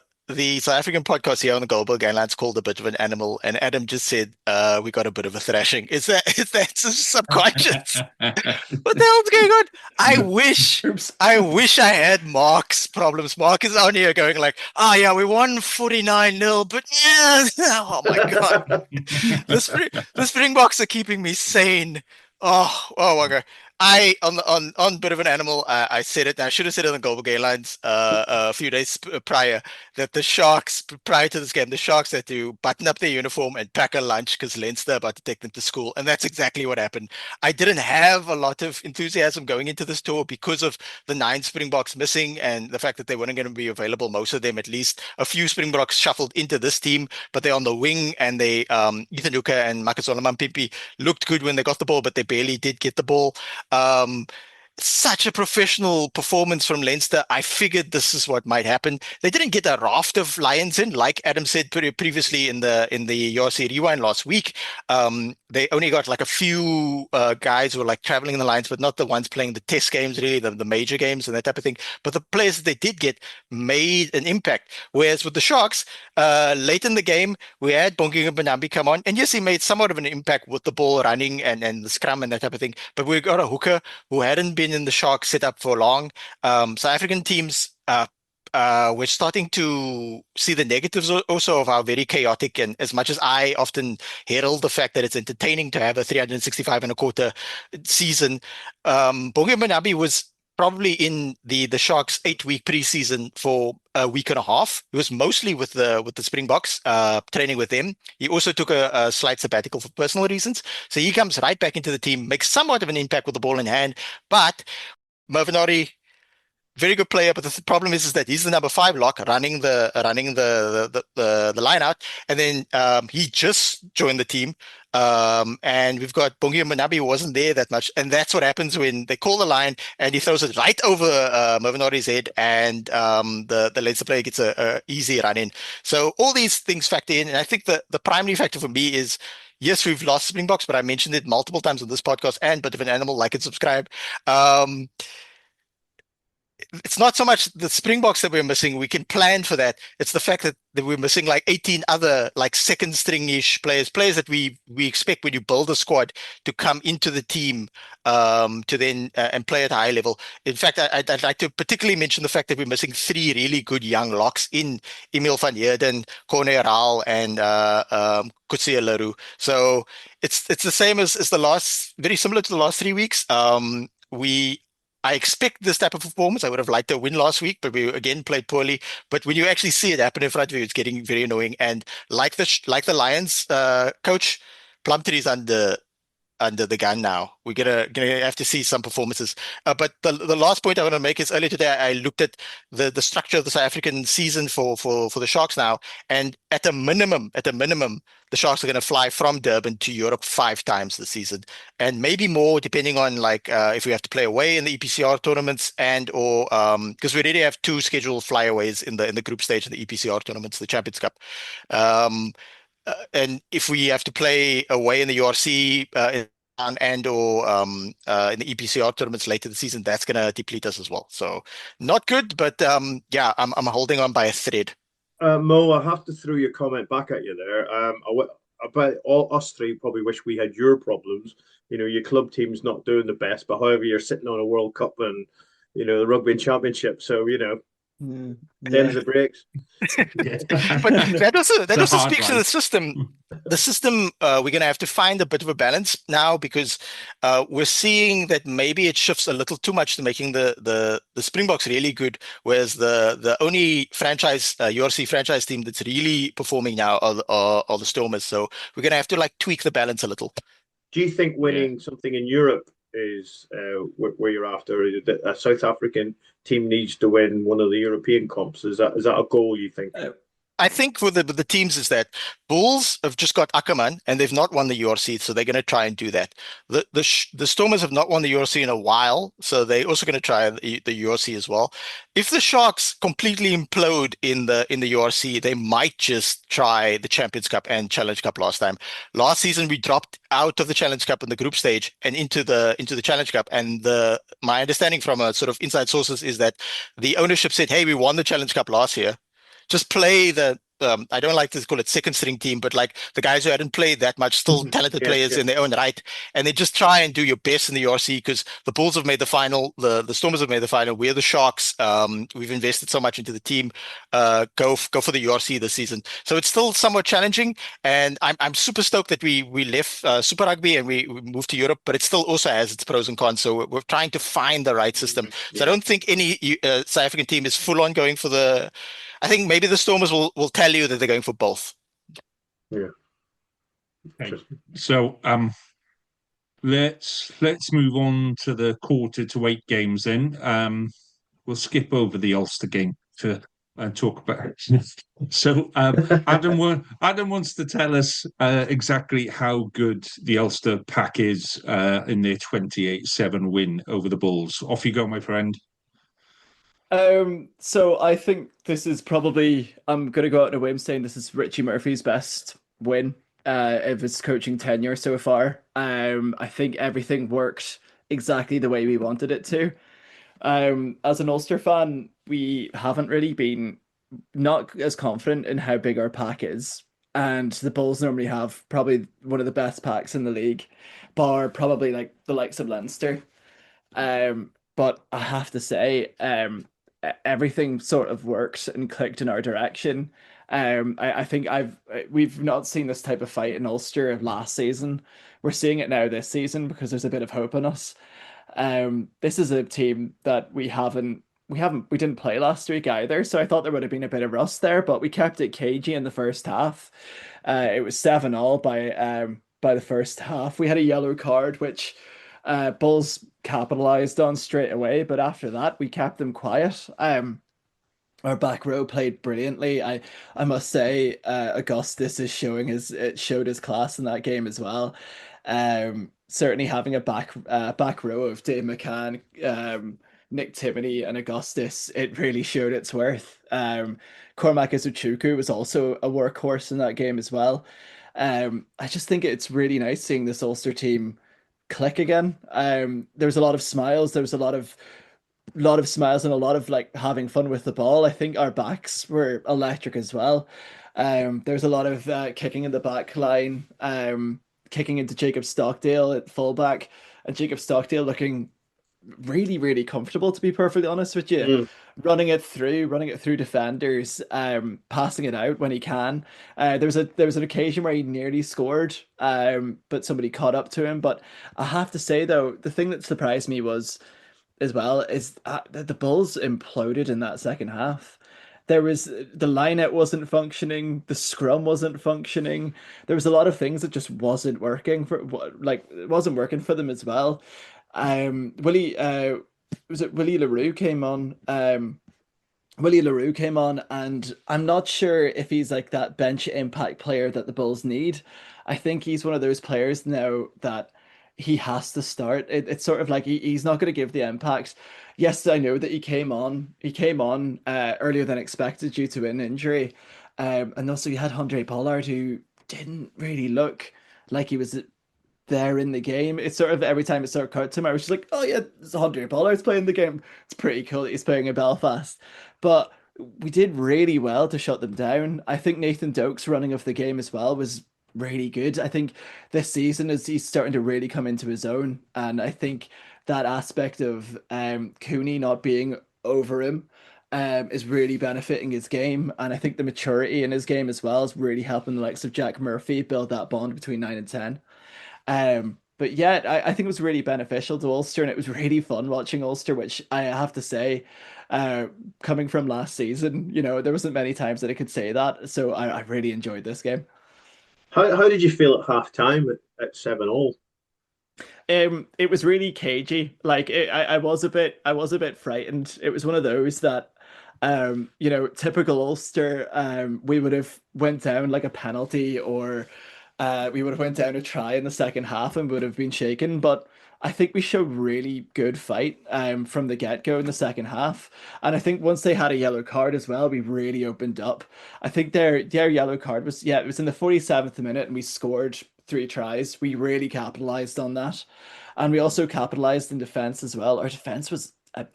South African podcast here on the Global Ganglands called a bit of an animal, and Adam just said, we got a bit of a thrashing. Is that subconscious? What the hell's going on? I wish I had Mark's problems. Mark is on here going like, oh yeah, we won 49-0, but yeah, oh my God. The Springboks are keeping me sane. Oh my God. On bit of an animal, I said it. I should have said it on the Global Gay Lines a few days prior that the Sharks, prior to this game, the Sharks had to button up their uniform and pack a lunch because Leinster about to take them to school, and that's exactly what happened. I didn't have a lot of enthusiasm going into this tour because of the 9 Springboks missing and the fact that they weren't going to be available. Most of them, at least a few Springboks shuffled into this team, but they're on the wing, and they Ethan Hooker and Makazola Mampimpi looked good when they got the ball, but they barely did get the ball. Um, Such a professional performance from Leinster. I figured this is what might happen. They didn't get a raft of Lions in, like Adam said previously in the URC Rewind last week. They only got like a few guys who were like traveling in the Lions, but not the ones playing the test games, really, the major games and that type of thing. But the players that they did get made an impact. Whereas with the Sharks, late in the game, we had Bongi Banambi come on, and yes, he made somewhat of an impact with the ball running and the scrum and that type of thing. But we got a hooker who hadn't been in the Shark setup for long. South African teams, we're starting to see the negatives also of how very chaotic, and as much as I often herald the fact that it's entertaining to have a 365 and a quarter season, Bongi Manabi was probably in the Sharks 8-week preseason for a week and a half. He was mostly with the Springboks, training with them. He also took a slight sabbatical for personal reasons. So he comes right back into the team, makes somewhat of an impact with the ball in hand. But Mervinari, very good player, but the problem is that he's the number 5 lock running the line out, and then he just joined the team, and we've got Bongi Manabi who wasn't there that much, and that's what happens when they call the line and he throws it right over Mervinari's head, and the Leinster player gets a easy run in. So all these things factor in, and I think the primary factor for me is, yes, we've lost Springboks, but I mentioned it multiple times on this podcast and Bit of an Animal. Like and subscribe. It's not so much the Springboks that we're missing. We can plan for that. It's the fact that we're missing like 18 other like second string-ish players that we expect when you build a squad to come into the team to then and play at a high level. In fact, I'd like to particularly mention the fact that we're missing 3 really good young locks in Emil van Heerden, Corne Raal, and Kutsia Leroux. So it's the same as the last, very similar to the last 3 weeks. I expect this type of performance. I would have liked a win last week, but we again played poorly. But when you actually see it happen in front of you, it's getting very annoying. And like the Lions coach, Plumtree is under under the gun now. We're gonna have to see some performances. But the last point I want to make is earlier today I looked at the structure of the South African season for the Sharks now, and at a minimum, the Sharks are going to fly from Durban to Europe 5 times this season, and maybe more depending on like if we have to play away in the EPCR tournaments and or because we already have 2 scheduled flyaways in the group stage in the EPCR tournaments, the Champions Cup. And if we have to play away in the URC and or in the EPCR tournaments later this season, that's going to deplete us as well. So not good, but yeah, I'm holding on by a thread. Mo, I have to throw your comment back at you there. I bet all us three probably wish we had your problems. You know, your club team's not doing the best, but however, you're sitting on a World Cup and the Rugby Championship. So then the breaks. But that also speaks to the system. The system, we're going to have to find a bit of a balance now because we're seeing that maybe it shifts a little too much to making the Springboks really good, whereas the only franchise URC franchise team that's really performing now are the Stormers. So we're going to have to like tweak the balance a little. Do you think winning something in Europe is where you're after? A South African team needs to win one of the European comps. Is that a goal, you think? I think with the teams is that Bulls have just got Ackerman and they've not won the URC, so they're going to try and do that. The Stormers have not won the URC in a while, so they're also going to try the URC as well. If the Sharks completely implode in the URC, they might just try the Champions Cup and Challenge Cup last time. Last season we dropped out of the Challenge Cup in the group stage and into the Challenge Cup, and my understanding from a sort of inside sources is that the ownership said, "Hey, we won the Challenge Cup last year. Just play the I don't like to call it second string team, but like the guys who hadn't played that much, still talented players in their own right, and then just try and do your best in the URC because the Bulls have made the final, the Stormers have made the final. We're the Sharks. We've invested so much into the team. Go for the URC this season. So it's still somewhat challenging, and I'm super stoked that we left Super Rugby and we moved to Europe, but it still also has its pros and cons. So we're trying to find the right system. So I don't think any South African team is full on going for the. I think maybe the Stormers will tell you that they're going for both. Yeah. Okay. So let's move on to the 1/4-8 games then. We'll skip over the Ulster game to talk about it. So Adam wants to tell us exactly how good the Ulster pack is in their 28-7 win over the Bulls. Off you go, my friend. So I think this is probably, I'm going to go out on a whim saying this is Richie Murphy's best win of his coaching tenure so far. I think everything worked exactly the way we wanted it to. As an Ulster fan, we haven't really been not as confident in how big our pack is. And the Bulls normally have probably one of the best packs in the league, bar probably like the likes of Leinster. But I have to say, everything sort of worked and clicked in our direction. I think we've not seen this type of fight in Ulster last season. We're seeing it now this season because there's a bit of hope in us. This is a team that we didn't play last week either, so I thought there would have been a bit of rust there, but we kept it cagey in the first half. It was 7-7 by the first half. We had a yellow card, which Bulls capitalized on straight away, but after that we kept them quiet. Our back row played brilliantly. I must say, Augustus is showed his class in that game as well. Certainly having a back row of Dave McCann, Nick Timoney, and Augustus, it really showed its worth. Cormac Izuchuku was also a workhorse in that game as well. I just think it's really nice seeing this Ulster team click again. There was a lot of smiles. There was a lot of smiles and a lot of like having fun with the ball. I think our backs were electric as well. There's a lot of kicking in the back line, kicking into Jacob Stockdale at fullback, and Jacob Stockdale looking really, really comfortable, to be perfectly honest with you. Running it through defenders, passing it out when he can. There was an occasion where he nearly scored, but somebody caught up to him. But I have to say though, the thing that surprised me was as well is that the Bulls imploded in that second half. there was the lineout wasn't functioning, the scrum wasn't functioning. There was a lot of things that just wasn't working it wasn't working for them as well. Willie was it Willie LaRue came on. Willie LaRue came on, and I'm not sure if he's like that bench impact player that the Bulls need. I think he's one of those players now that he has to start. It's sort of like he's not going to give the impact. Yes, I know that he came on. He came on earlier than expected due to an injury, and also you had Andre Pollard who didn't really look like he was there in the game. It's sort of every time it sort of cut to him, I was just like, oh yeah, it's Andre Pollard's playing the game. It's pretty cool that he's playing in Belfast. But we did really well to shut them down. I think Nathan Doak's running of the game as well was really good. I think this season is he's starting to really come into his own. And I think that aspect of Cooney not being over him is really benefiting his game. And I think the maturity in his game as well is really helping the likes of Jack Murphy build that bond between 9 and 10. But yeah, I think it was really beneficial to Ulster, and it was really fun watching Ulster, which I have to say, uh, coming from last season, there wasn't many times that I could say that. So I really enjoyed this game. How did you feel at half time at 7-all? It was really cagey. Like I was a bit frightened. It was one of those that, typical Ulster. We would have went down like a penalty, or we would have went down a try in the second half and would have been shaken. But I think we showed really good fight from the get-go in the second half. And I think once they had a yellow card as well, we really opened up. I think their yellow card was, yeah, it was in the 47th minute, and we scored 3 tries. We really capitalized on that. And we also capitalized in defense as well. Our defense was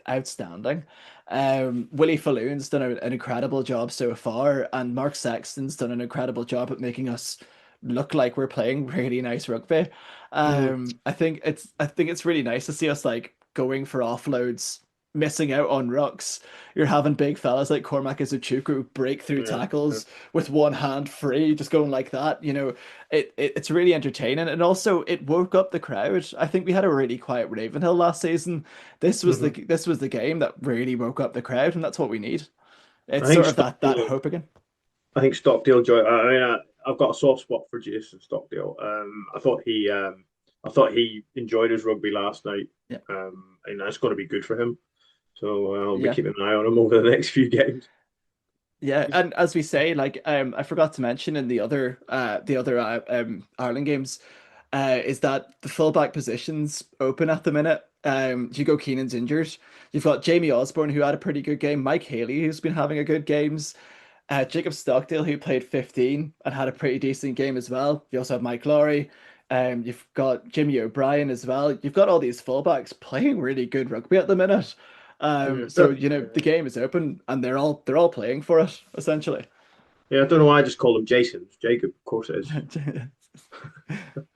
outstanding. Willie Falloon's done an incredible job so far, and Mark Sexton's done an incredible job at making us look like we're playing really nice rugby. I think it's really nice to see us like going for offloads, missing out on rucks. You're having big fellas like Cormac Izuchuku break through Yeah, yeah. tackles with one hand free, just going like that. It's really entertaining, and also it woke up the crowd. I think we had a really quiet Ravenhill last season. Mhm. This was the game that really woke up the crowd, and that's what we need. I It's think sort of that Stockdale. hope again. I think Stockdale joy. I mean, I've got a soft spot for Jason Stockdale. I thought he enjoyed his rugby last night, Yeah. and that's going to be good for him. So I'll be Yeah. keeping an eye on him over the next few games. Yeah, and as we say, like I forgot to mention in the other Ireland games, is that the fullback positions open at the minute. Hugo Keenan's injured. You've got Jamie Osborne who had a pretty good game. Mike Haley who's been having a good games. Jacob Stockdale who played 15 and had a pretty decent game as well. You also have Mike Lowry. You've got Jimmy O'Brien as well. You've got all these fullbacks playing really good rugby at the minute. Yeah, So the game is open, and they're all playing for it essentially. yeah. I don't know why I just call him Jason. It's Jacob, of course it is.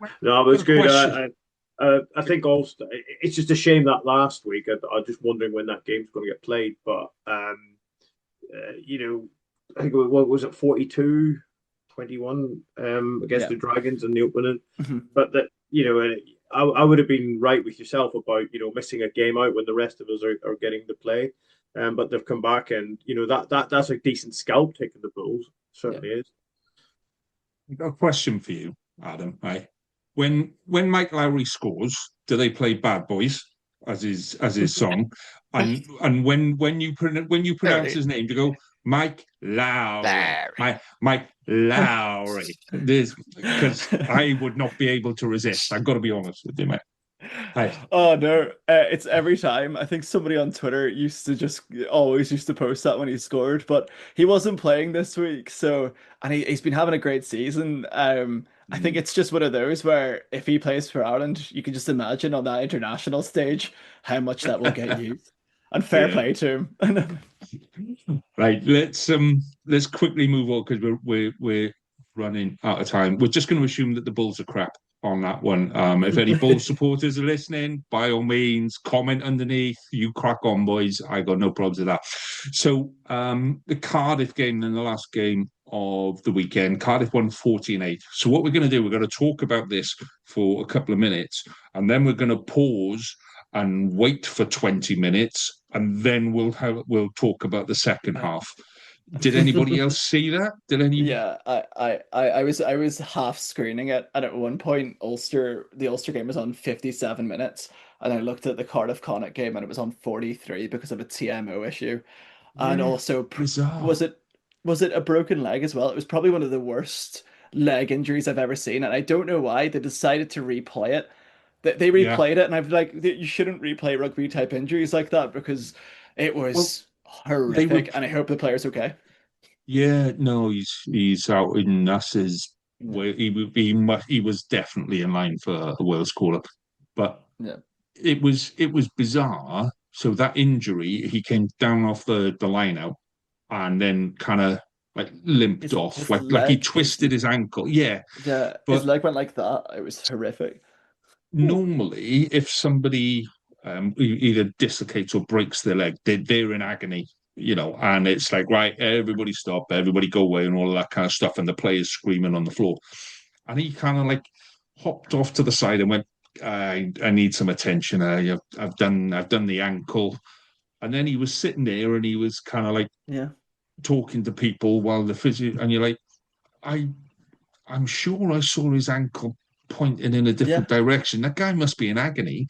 Well, No, but I've it's got a good. question. I think also it's just a shame that last week. I'm just wondering when that game's going to get played. But you know, I think what was it 42-21 against Yeah. the Dragons in the opening. Mhm. But that I would have been right with yourself about missing a game out when the rest of us are getting to play. But they've come back, and that's a decent scalp taking the Bulls. Yeah. Certainly is. I've got a question for you, Adam. Right? When Mike Lowry scores, do they play Bad Boys as his song? And when you pronounce his name, do you go Mike Lowry, Larry. Mike Lowry? This because I would not be able to resist. I've got to be honest with you, mate. Hey, Oh no, it's every time. I think somebody on Twitter always used to post that when he scored, but he wasn't playing this week. So, and he's been having a great season. I think it's just one of those where if he plays for Ireland, you can just imagine on that international stage how much that will get used. And fair yeah. play to him. Right, let's quickly move on because we're running out of time. We're just going to assume that the Bulls are crap on that one. If any Bulls supporters are listening, by all means, comment underneath. You crack on, boys. I got no problems with that. So the Cardiff game in the last game of the weekend, Cardiff won 14-8. So what we're going to do, we're going to talk about this for a couple of minutes, and then we're going to pause and wait for 20 minutes, and then we'll talk about the second half. Did anybody else see that? Did any? Yeah, I was half screening it, and at one point, the Ulster game was on 57 minutes, and I looked at the Cardiff Connacht game, and it was on 43 because of a TMO issue, and Yeah, also bizarre. was it a broken leg as well? It was probably one of the worst leg injuries I've ever seen, and I don't know why they decided to replay it. They Yeah. replayed it, and I've like, you shouldn't replay rugby type injuries like that because it Well, was they were. horrific, and I hope the player's okay. Yeah, no, he's out in Nass's Yeah, where he was definitely in line for a World Call up, but yeah. it was bizarre. So that injury, he came down off the line out and then kind of like limped off, His like he leg, twisted his ankle. Yeah, yeah, his but leg went like that. It was horrific. Ooh. normally if somebody either dislocates or breaks their leg, they're in agony, and it's like, right, everybody stop, everybody go away, and all of that kind of stuff, and the players screaming on the floor. And he kind of like hopped off to the side and went, I need some attention. I've done the ankle. And then he was sitting there and he was kind of like Yeah, talking to people while the physio, and you're like, I I'm sure I saw his ankle pointing in a yeah, different direction. That guy must be in agony.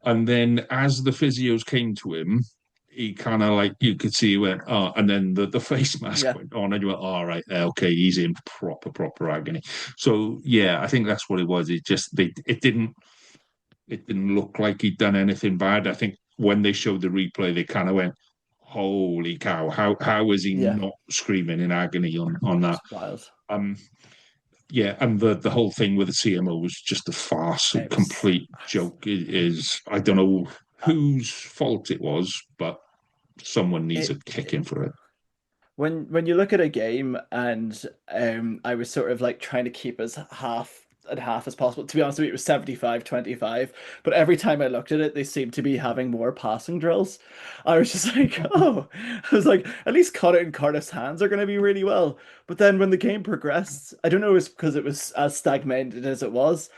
And then as the physios came to him, he kind of like, you could see he went, oh, and then the face mask yeah. went on, and you went, all right, okay, he's in proper agony. So yeah, I think that's what it was. It didn't look like he'd done anything bad. I think when they showed the replay, they kind of went, holy cow, how is he Yeah. not screaming in agony on that? It's wild. Um, yeah, and the whole thing with the CMO was just a farce, a It was. complete joke. It is, I don't know Uh, whose fault it was, but someone needs a it kicking for it. when you look at a game, and I was sort of like trying to keep as half as possible. To be honest with you, it was 75-25, but every time I looked at it, they seemed to be having more passing drills. I was just like, oh, I was like, at least Connacht and Cardiff's hands are going to be really well. But then when the game progressed, I don't know, it was because it was as stagnated as it was.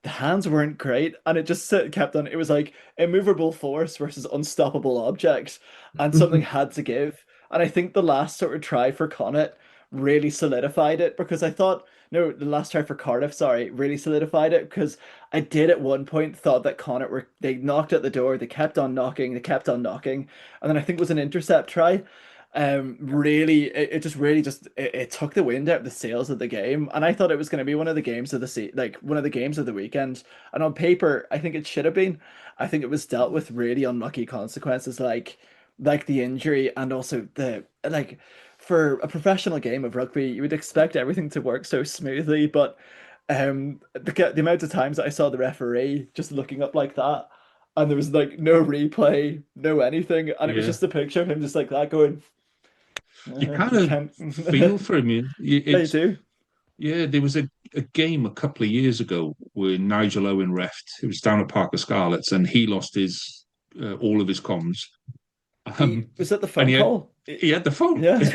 The hands weren't great, and it just kept on. It was like immovable force versus unstoppable object, and something had to give. And I think the last sort of try for Connacht really solidified it, because I thought, no, the last try for Cardiff, sorry, really solidified it, because I did at one point thought that Connacht they knocked at the door, they kept on knocking, and then I think it was an intercept try. Really, it just really just it took the wind out of the sails of the game, and I thought it was going to be one of the games of one of the games of the weekend. And on paper, I think it should have been. I think it was dealt with really unlucky consequences, like the injury, and also the like. For a professional game of rugby, you would expect everything to work so smoothly, but the amount of times that I saw the referee just looking up like that, and there was like no replay, no anything, and it was Yeah, just a picture of him just like that going, you kind you of can't. feel for him. Yeah, you It's do. Yeah, there was a game a couple of years ago where Nigel Owen refed. It was down at Parker Scarlets, and he lost his all of his comms. He was at the And phone call. he had the phone. Yeah, He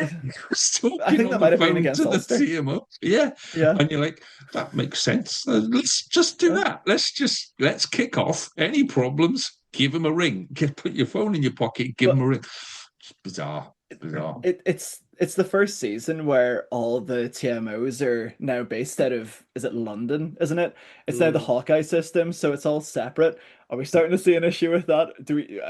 was I talking think on that the might have been phone against to the Ulster. CMO. Yeah, Yeah, and you're like, that makes sense. Let's just do yeah. that. Let's kick off. Any problems? Give him a ring. Put your phone in your pocket. Give him a But ring. It's bizarre, bizarre. it's the first season where all the TMOs are now based out of, is it London, isn't it? It's now the Mm. Hawkeye system, so it's all separate. Are we starting to see an issue with that? Do we?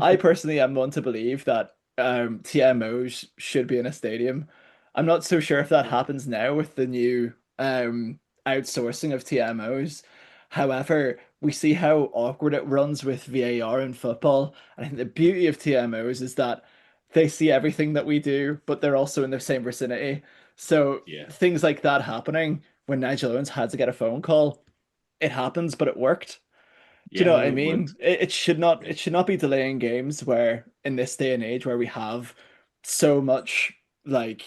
I personally am one to believe that TMOs should be in a stadium. I'm not so sure if that happens now with the new outsourcing of TMOs. However, we see how awkward it runs with VAR in football. And I think the beauty of TMOs is that they see everything that we do, but they're also in the same vicinity. So Yeah, things like that happening when Nigel Owens had to get a phone call, it happens, but it worked. Do you yeah, know what I no, it mean? worked. It should not be delaying games where in this day and age where we have so much like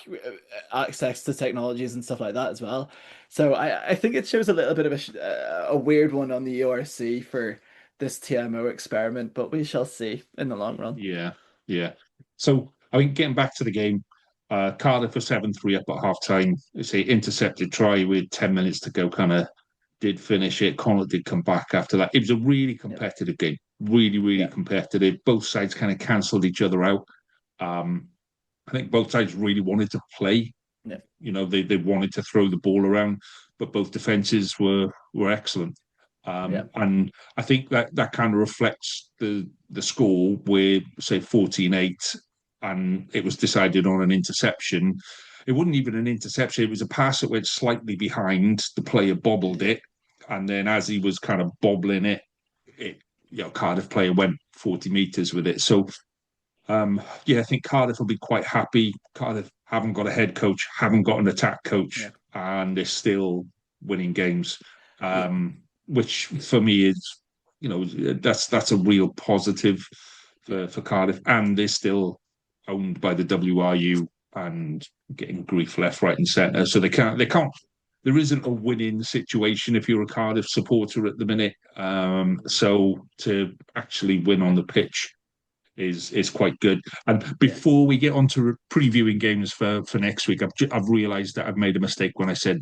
access to technologies and stuff like that as well. So I think it shows a little bit of a weird one on the URC for this TMO experiment, but we shall see in the long run. Yeah, yeah. So, I mean, getting back to the game, Cardiff for 7-3 up at half time. Say intercepted try with 10 minutes to go, kind of did finish it. Connacht did come back after that. It was a really Yeah, competitive game, really, really yeah, competitive. Both sides kind of cancelled each other out. Um, I think both sides really wanted to play. Yeah. They wanted to throw the ball around, but both defenses were excellent. And I think that kind of reflects the score with, say, 14-8, and it was decided on an interception. It wasn't even an interception. It was a pass that went slightly behind. The player bobbled it, and then as he was kind of bobbling it, Cardiff player went 40 meters with it. So, I think Cardiff will be quite happy. Cardiff haven't got a head coach, haven't got an attack coach, and they're still winning games. Which for me is, that's a real positive for Cardiff, and they're still owned by the WRU and getting grief left, right, and centre. So they can't. There isn't a winning situation if you're a Cardiff supporter at the minute. So to actually win on the pitch is quite good. And before we get on to previewing games for next week, I've realised that I've made a mistake when I said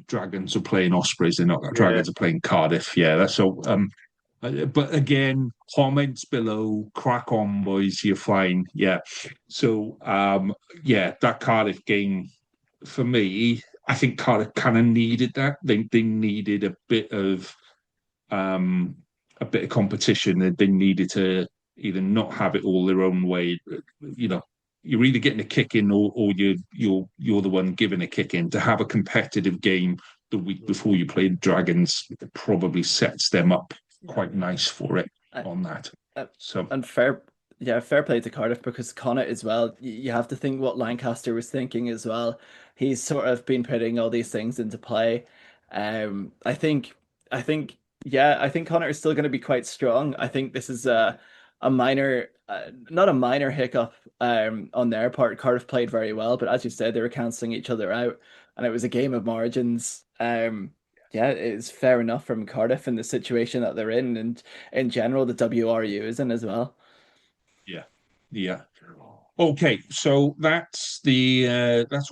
Dragons are playing Ospreys. They're not. Dragons are playing Cardiff. Yeah, that's so. But again, comments below. Crack on, boys. You're fine. Yeah. So, that Cardiff game for me, I think Cardiff kind of needed that. They needed a bit of competition. They needed to either not have it all their own way. You're either getting a kick in or you're the one giving a kick in. To have a competitive game the week before you play Dragons probably sets them up quite nice for it on that. And fair play to Cardiff, because Connacht as well. You have to think what Lancaster was thinking as well. He's sort of been putting all these things into play. I think Connacht are still going to be quite strong. I think this is a minor, not a minor hiccup on their part. Cardiff played very well, but as you said, they were cancelling each other out, and it was a game of margins. It's fair enough from Cardiff in the situation that they're in, and in general, the WRU is in as well. Yeah. Okay, so that's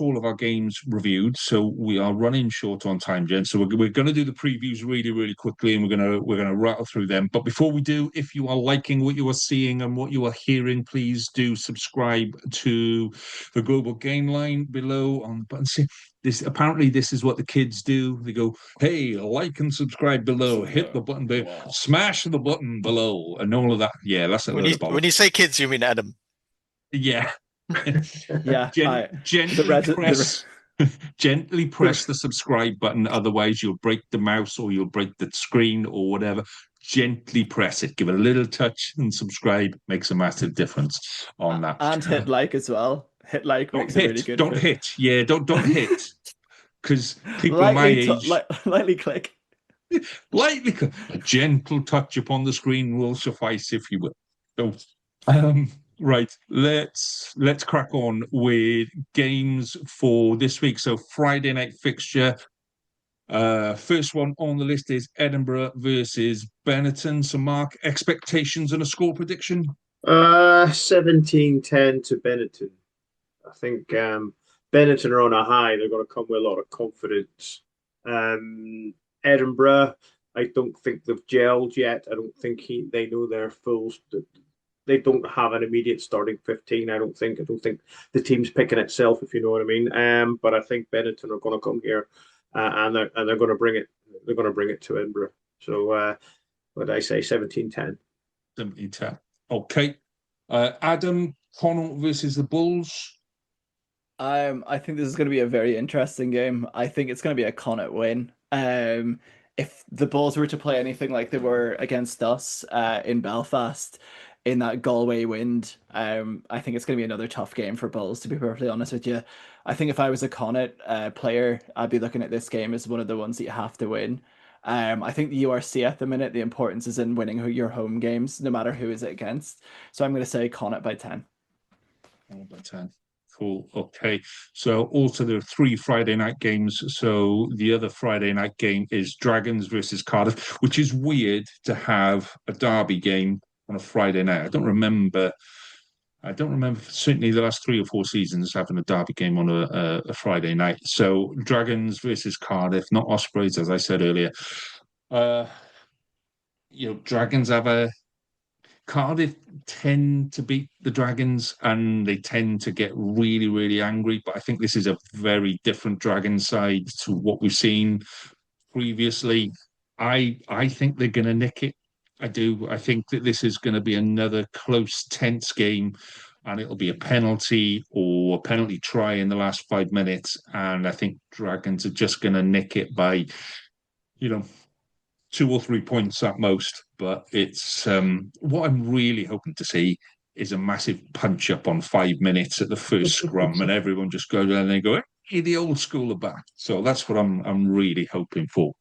all of our games reviewed. So we are running short on time, Jen. So we're going to do the previews really, really quickly, and we're gonna rattle through them. But before we do, if you are liking what you are seeing and what you are hearing, please do subscribe to the Global Game Line below on the button. See, this is what the kids do. They go, "Hey, like and subscribe below. Hit the button below. Smash the button below," and all of that. Yeah, that's when you say kids, you mean Adam. Yeah. Gently press the subscribe button, otherwise you'll break the mouse or you'll break the screen or whatever. Gently press it, give it a little touch, and subscribe makes a massive difference on that. And hit like as well. Hit like makes it really good. Don't hit. Yeah, don't hit. Because people my age lightly click. Lightly click. A gentle touch upon the screen will suffice, if you will. Right, let's crack on with games for this week. So Friday night fixture. First one on the list is Edinburgh versus Benetton. So Mark, expectations and a score prediction? 17-10 to Benetton. I think Benetton are on a high. They're going to come with a lot of confidence. Edinburgh, I don't think they've gelled yet. I don't think they know their full. They don't have an immediate starting 15. I don't think the team's picking itself, if you know what I mean. But I think Benetton are going to come here, and they're going to bring it. They're going to bring it to Edinburgh. So, what I say, 17-10. 17-10. Okay. Adam, Connacht versus the Bulls. I think this is going to be a very interesting game. I think it's going to be a Connacht win. If the Bulls were to play anything like they were against us in Belfast, in that Galway wind, I think it's going to be another tough game for Bulls, to be perfectly honest with you. I think if I was a Connacht player, I'd be looking at this game as one of the ones that you have to win. I think the URC at the minute, the importance is in winning your home games, no matter who is it against. So I'm going to say Connacht by 10. By 10. Cool. Okay. So also there are 3 Friday night games. So the other Friday night game is Dragons versus Cardiff, which is weird to have a derby game on a Friday night. I don't remember certainly the last 3 or 4 seasons having a derby game on a Friday night. So Dragons versus Cardiff, not Ospreys, as I said earlier. Dragons have Cardiff tend to beat the Dragons and they tend to get really, really angry. But I think this is a very different Dragon side to what we've seen previously. I think they're going to nick it. I do. I think that this is going to be another close, tense game, and it'll be a penalty or a penalty try in the last 5 minutes. And I think Dragons are just going to nick it by, you know, 2 or 3 points at most. But it's what I'm really hoping to see is a massive punch up on 5 minutes at the first scrum, and everyone just goes and they go, "Hey, the old school are back." So that's what I'm really hoping for.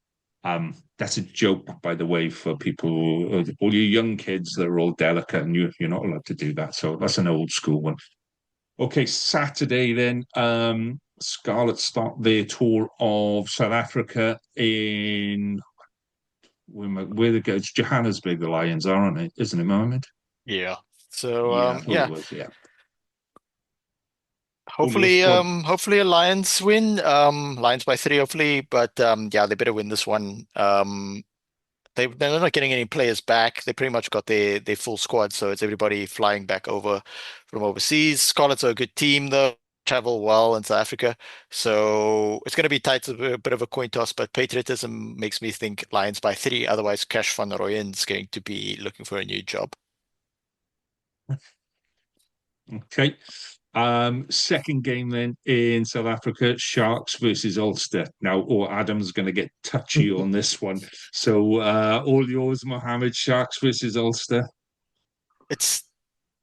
That's a joke, by the way, for people, all you young kids that are all delicate, and you're not allowed to do that. So that's an old school one. Okay, Saturday then. Scarlet start their tour of South Africa in where they go. It's Johannesburg, the Lions are, aren't it? Isn't it, Mohammed? Yeah. So Yeah, I thought yeah. it was, yeah. Hopefully, hopefully a Lions win. Lions by 3, hopefully. But yeah, they better win this one. They're not getting any players back. They pretty much got their full squad, so it's everybody flying back over from overseas. Scarlets are a good team, though. Travel well in South Africa, so it's going to be tight, a bit of a coin toss. But patriotism makes me think Lions by 3. Otherwise, Cash van Rooyen's going to be looking for a new job. Okay. Second game then in South Africa, Sharks versus Ulster. Now, Adam's going to get touchy on this one. So, all yours, Mohammed. Sharks versus Ulster. It's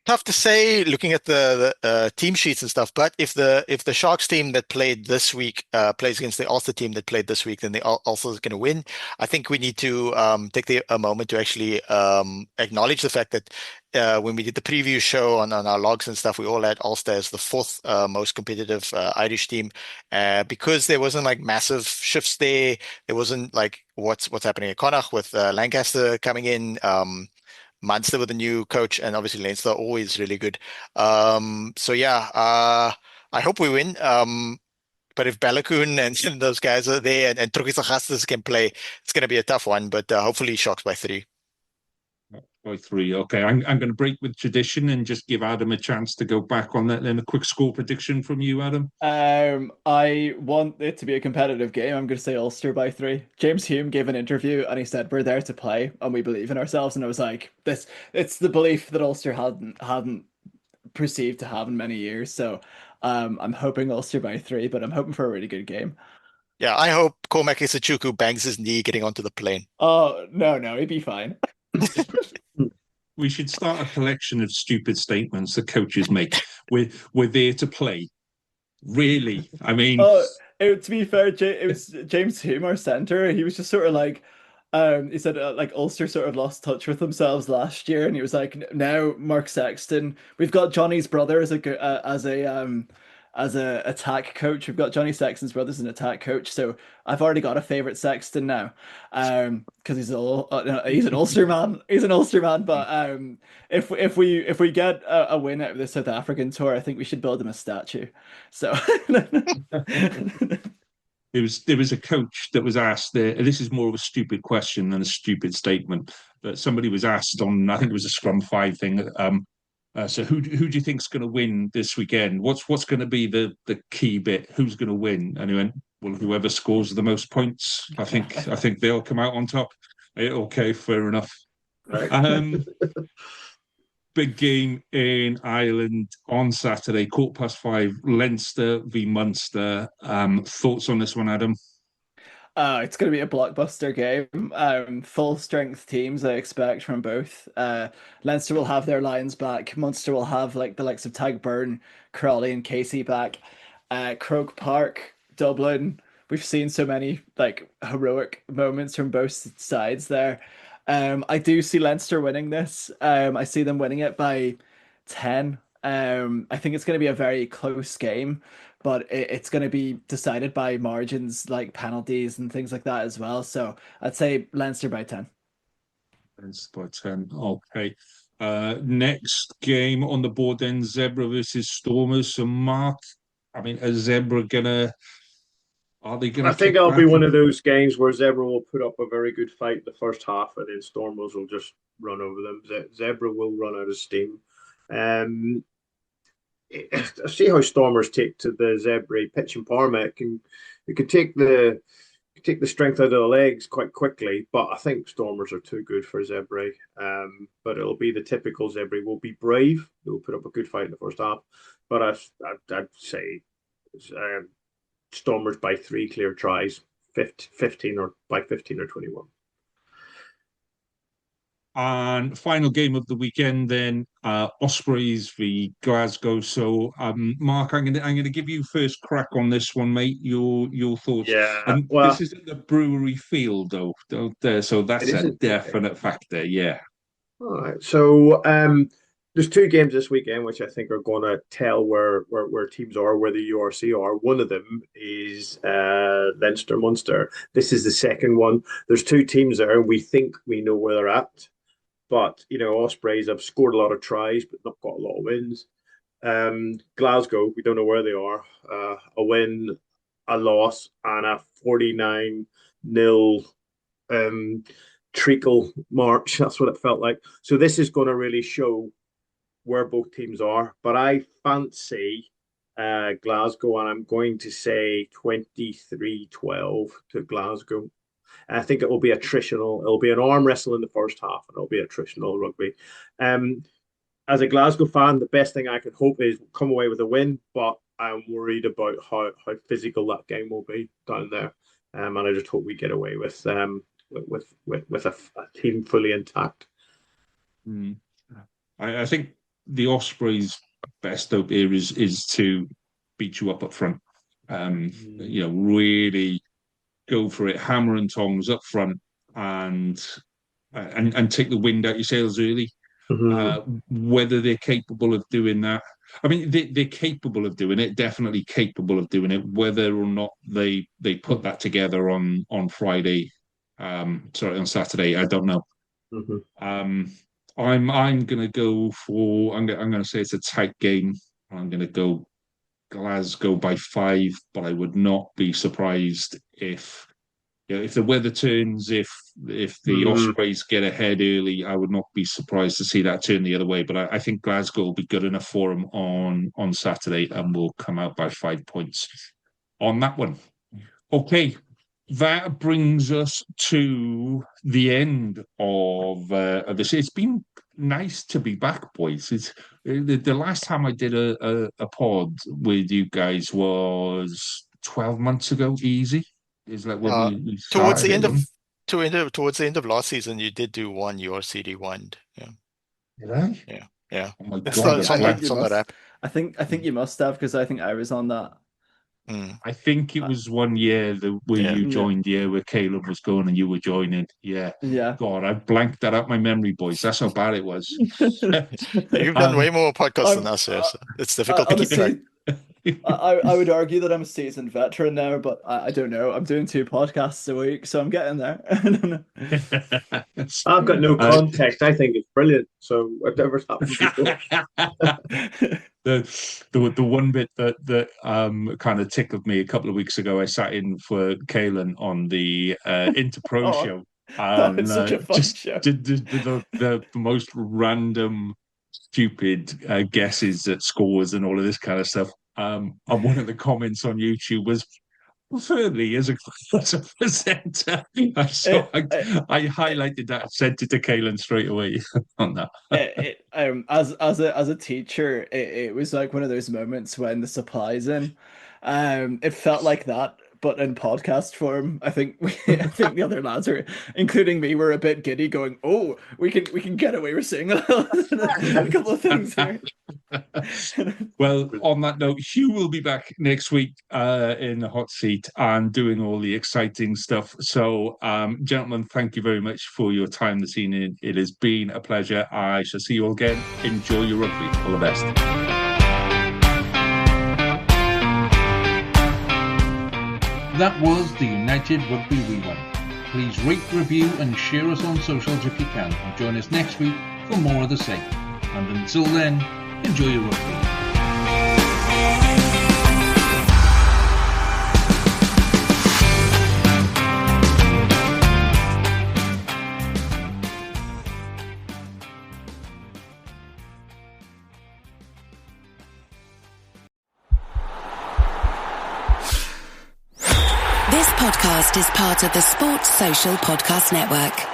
tough to say looking at the team sheets and stuff, but if the Sharks team that played this week plays against the Ulster team that played this week, then the Ulster is going to win. I think we need to take a moment to actually acknowledge the fact that when we did the preview show on our logs and stuff, we all had Ulster as the fourth most competitive Irish team because there wasn't like massive shifts there. There wasn't like what's happening at Connacht with Lancaster coming in. Munster with a new coach, and obviously Leinster always really good. So yeah, I hope we win. But if Balakoon and those guys are there and Trokisa Gastas can play, it's going to be a tough one. But hopefully Sharks by 3. By 3. Okay, I'm going to break with tradition and just give Adam a chance to go back on that. Then a quick score prediction from you, Adam. I want it to be a competitive game. I'm going to say Ulster by 3. James Hume gave an interview and he said we're there to play and we believe in ourselves. And I was like, it's the belief that Ulster hadn't perceived to have in many years. So I'm hoping Ulster by 3, but I'm hoping for a really good game. Yeah, I hope Cormac Isachuku bangs his knee getting onto the plane. Oh no, he'd be fine. We should start a collection of stupid statements that coaches make. We're there to play. Really? I mean, to be fair, it was James Hume, our centre. He was just sort of like, he said like Ulster sort of lost touch with themselves last year, and he was like, now Mark Sexton, we've got Johnny's brother as a attack coach. We've got Johnny Sexton's brother as an attack coach, so I've already got a favorite Sexton now, because he's an Ulster man. He's an Ulster man. But if we get a win out of the South African tour, I think we should build him a statue. So. There was a coach that was asked there. This is more of a stupid question than a stupid statement. But somebody was asked on, I think it was a Scrum 5 thing. So who do you think's going to win this weekend? What's going to be the key bit? Who's going to win? And he went, well, whoever scores the most points. I think they'll come out on top. Okay, fair enough. Right. Big game in Ireland on Saturday, 5:15. Leinster v Munster. Thoughts on this one, Adam? It's going to be a blockbuster game. Full strength teams I expect from both. Leinster will have their Lions back. Munster will have like the likes of Tag Byrne, Crawley, and Casey back. Croke Park, Dublin. We've seen so many like heroic moments from both sides there. I do see Leinster winning this. I see them winning it by 10. I think it's going to be a very close game, but it's going to be decided by margins like penalties and things like that as well. So I'd say Leinster by 10. Leinster by 10. Okay. Next game on the board then, Zebra versus Stormers. So Mark, I mean, is Zebra gonna Are they going I to think kick it'll be back? one of those games where Zebra will put up a very good fight in the first half, and then Stormers will just run over them. Zebra will run out of steam. Um, I see how Stormers take to the Zebra pitch and power mech, and you could take the strength out of the legs quite quickly. But I think Stormers are too good for Zebra. But it'll be the typical Zebra. Will be brave. They'll put up a good fight in the first half. But I'd say Stormers by 3 clear tries, 15 or by 15 or 21. And final game of the weekend, then Ospreys v Glasgow. So, Mark, I'm gonna give you first crack on this one, mate. Your thoughts. Yeah, And well, this is at the Brewery Field, though. So it that's a isn't. definite factor. Yeah. All right. So there's 2 games this weekend which I think are going to tell where teams are, where the URC are. One of them is Leinster Munster. This is the second one. There's 2 teams there, and we think we know where they're at. But Ospreys have scored a lot of tries, but not got a lot of wins. Glasgow, we don't know where they are. A win, a loss, and a 49-0 treacle march. That's what it felt like. So this is going to really show where both teams are. But I fancy Glasgow, and I'm going to say 23-12 to Glasgow. And I think it will be attritional. It'll be an arm wrestle in the first half, and it'll be attritional rugby. As a Glasgow fan, the best thing I can hope is come away with a win, but I'm worried about how physical that game will be down there. And I just hope we get away with a team fully intact. I think the Ospreys' best hope here is to beat you up front. Really go for it, hammer and tongs up front, and take the wind out your sails early. Whether they're capable of doing that, I mean, they're capable of doing it. Definitely capable of doing it. Whether or not they put that together on Friday, on Saturday, I don't know. I'm gonna go for. I'm gonna say it's a tight game. I'm gonna go Glasgow by 5, but I would not be surprised if the weather turns, if the Ospreys get ahead early. I would not be surprised to see that turn the other way. But I think Glasgow will be good enough for them on Saturday, and will come out by 5 points on that one. Okay, that brings us to the end of this. It's been nice to be back, boys. It's the last time I did a pod with you guys was 12 months ago. Easy. Is like when we towards the end of last season, you did do one URCD one. Yeah. Did I? Yeah. Oh my It's God, on that app. I think you must have, because I think I was on that. I think it was one year where you joined, where Caleb was going and you were joining. Yeah. God, I blanked that out my memory, boys. That's how bad it was. You've done way more podcasts than us, so it's difficult to keep track. I would argue that I'm a seasoned veteran now, but I don't know. I'm doing 2 podcasts a week, so I'm getting there. I don't know. I've got no context. I think it's brilliant. So whatever's happened before. The one bit that kind of tickled me a couple of weeks ago, I sat in for Kaelan on the Interpro show. That was such a fun show. The most random, stupid guesses at scores and all of this kind of stuff. And one of the comments on YouTube was, thirdly, as a presenter. So I highlighted that, sent it to Kaelan straight away on that. As a teacher, it was like one of those moments when the supply's in. It felt like that, but in podcast form. I think the other lads are, including me, were a bit giddy, going, "Oh, we can get away with saying a couple of things here." Well, on that note, Hugh will be back next week in the hot seat and doing all the exciting stuff. So, gentlemen, thank you very much for your time this evening. It has been a pleasure. I shall see you all again. Enjoy your rugby. All the best. That was the United Rugby Rewind. Please rate, review and share us on socials if you can, and join us next week for more of the same. And until then, enjoy your rugby. podcast is part of the Sports Social Podcast Network.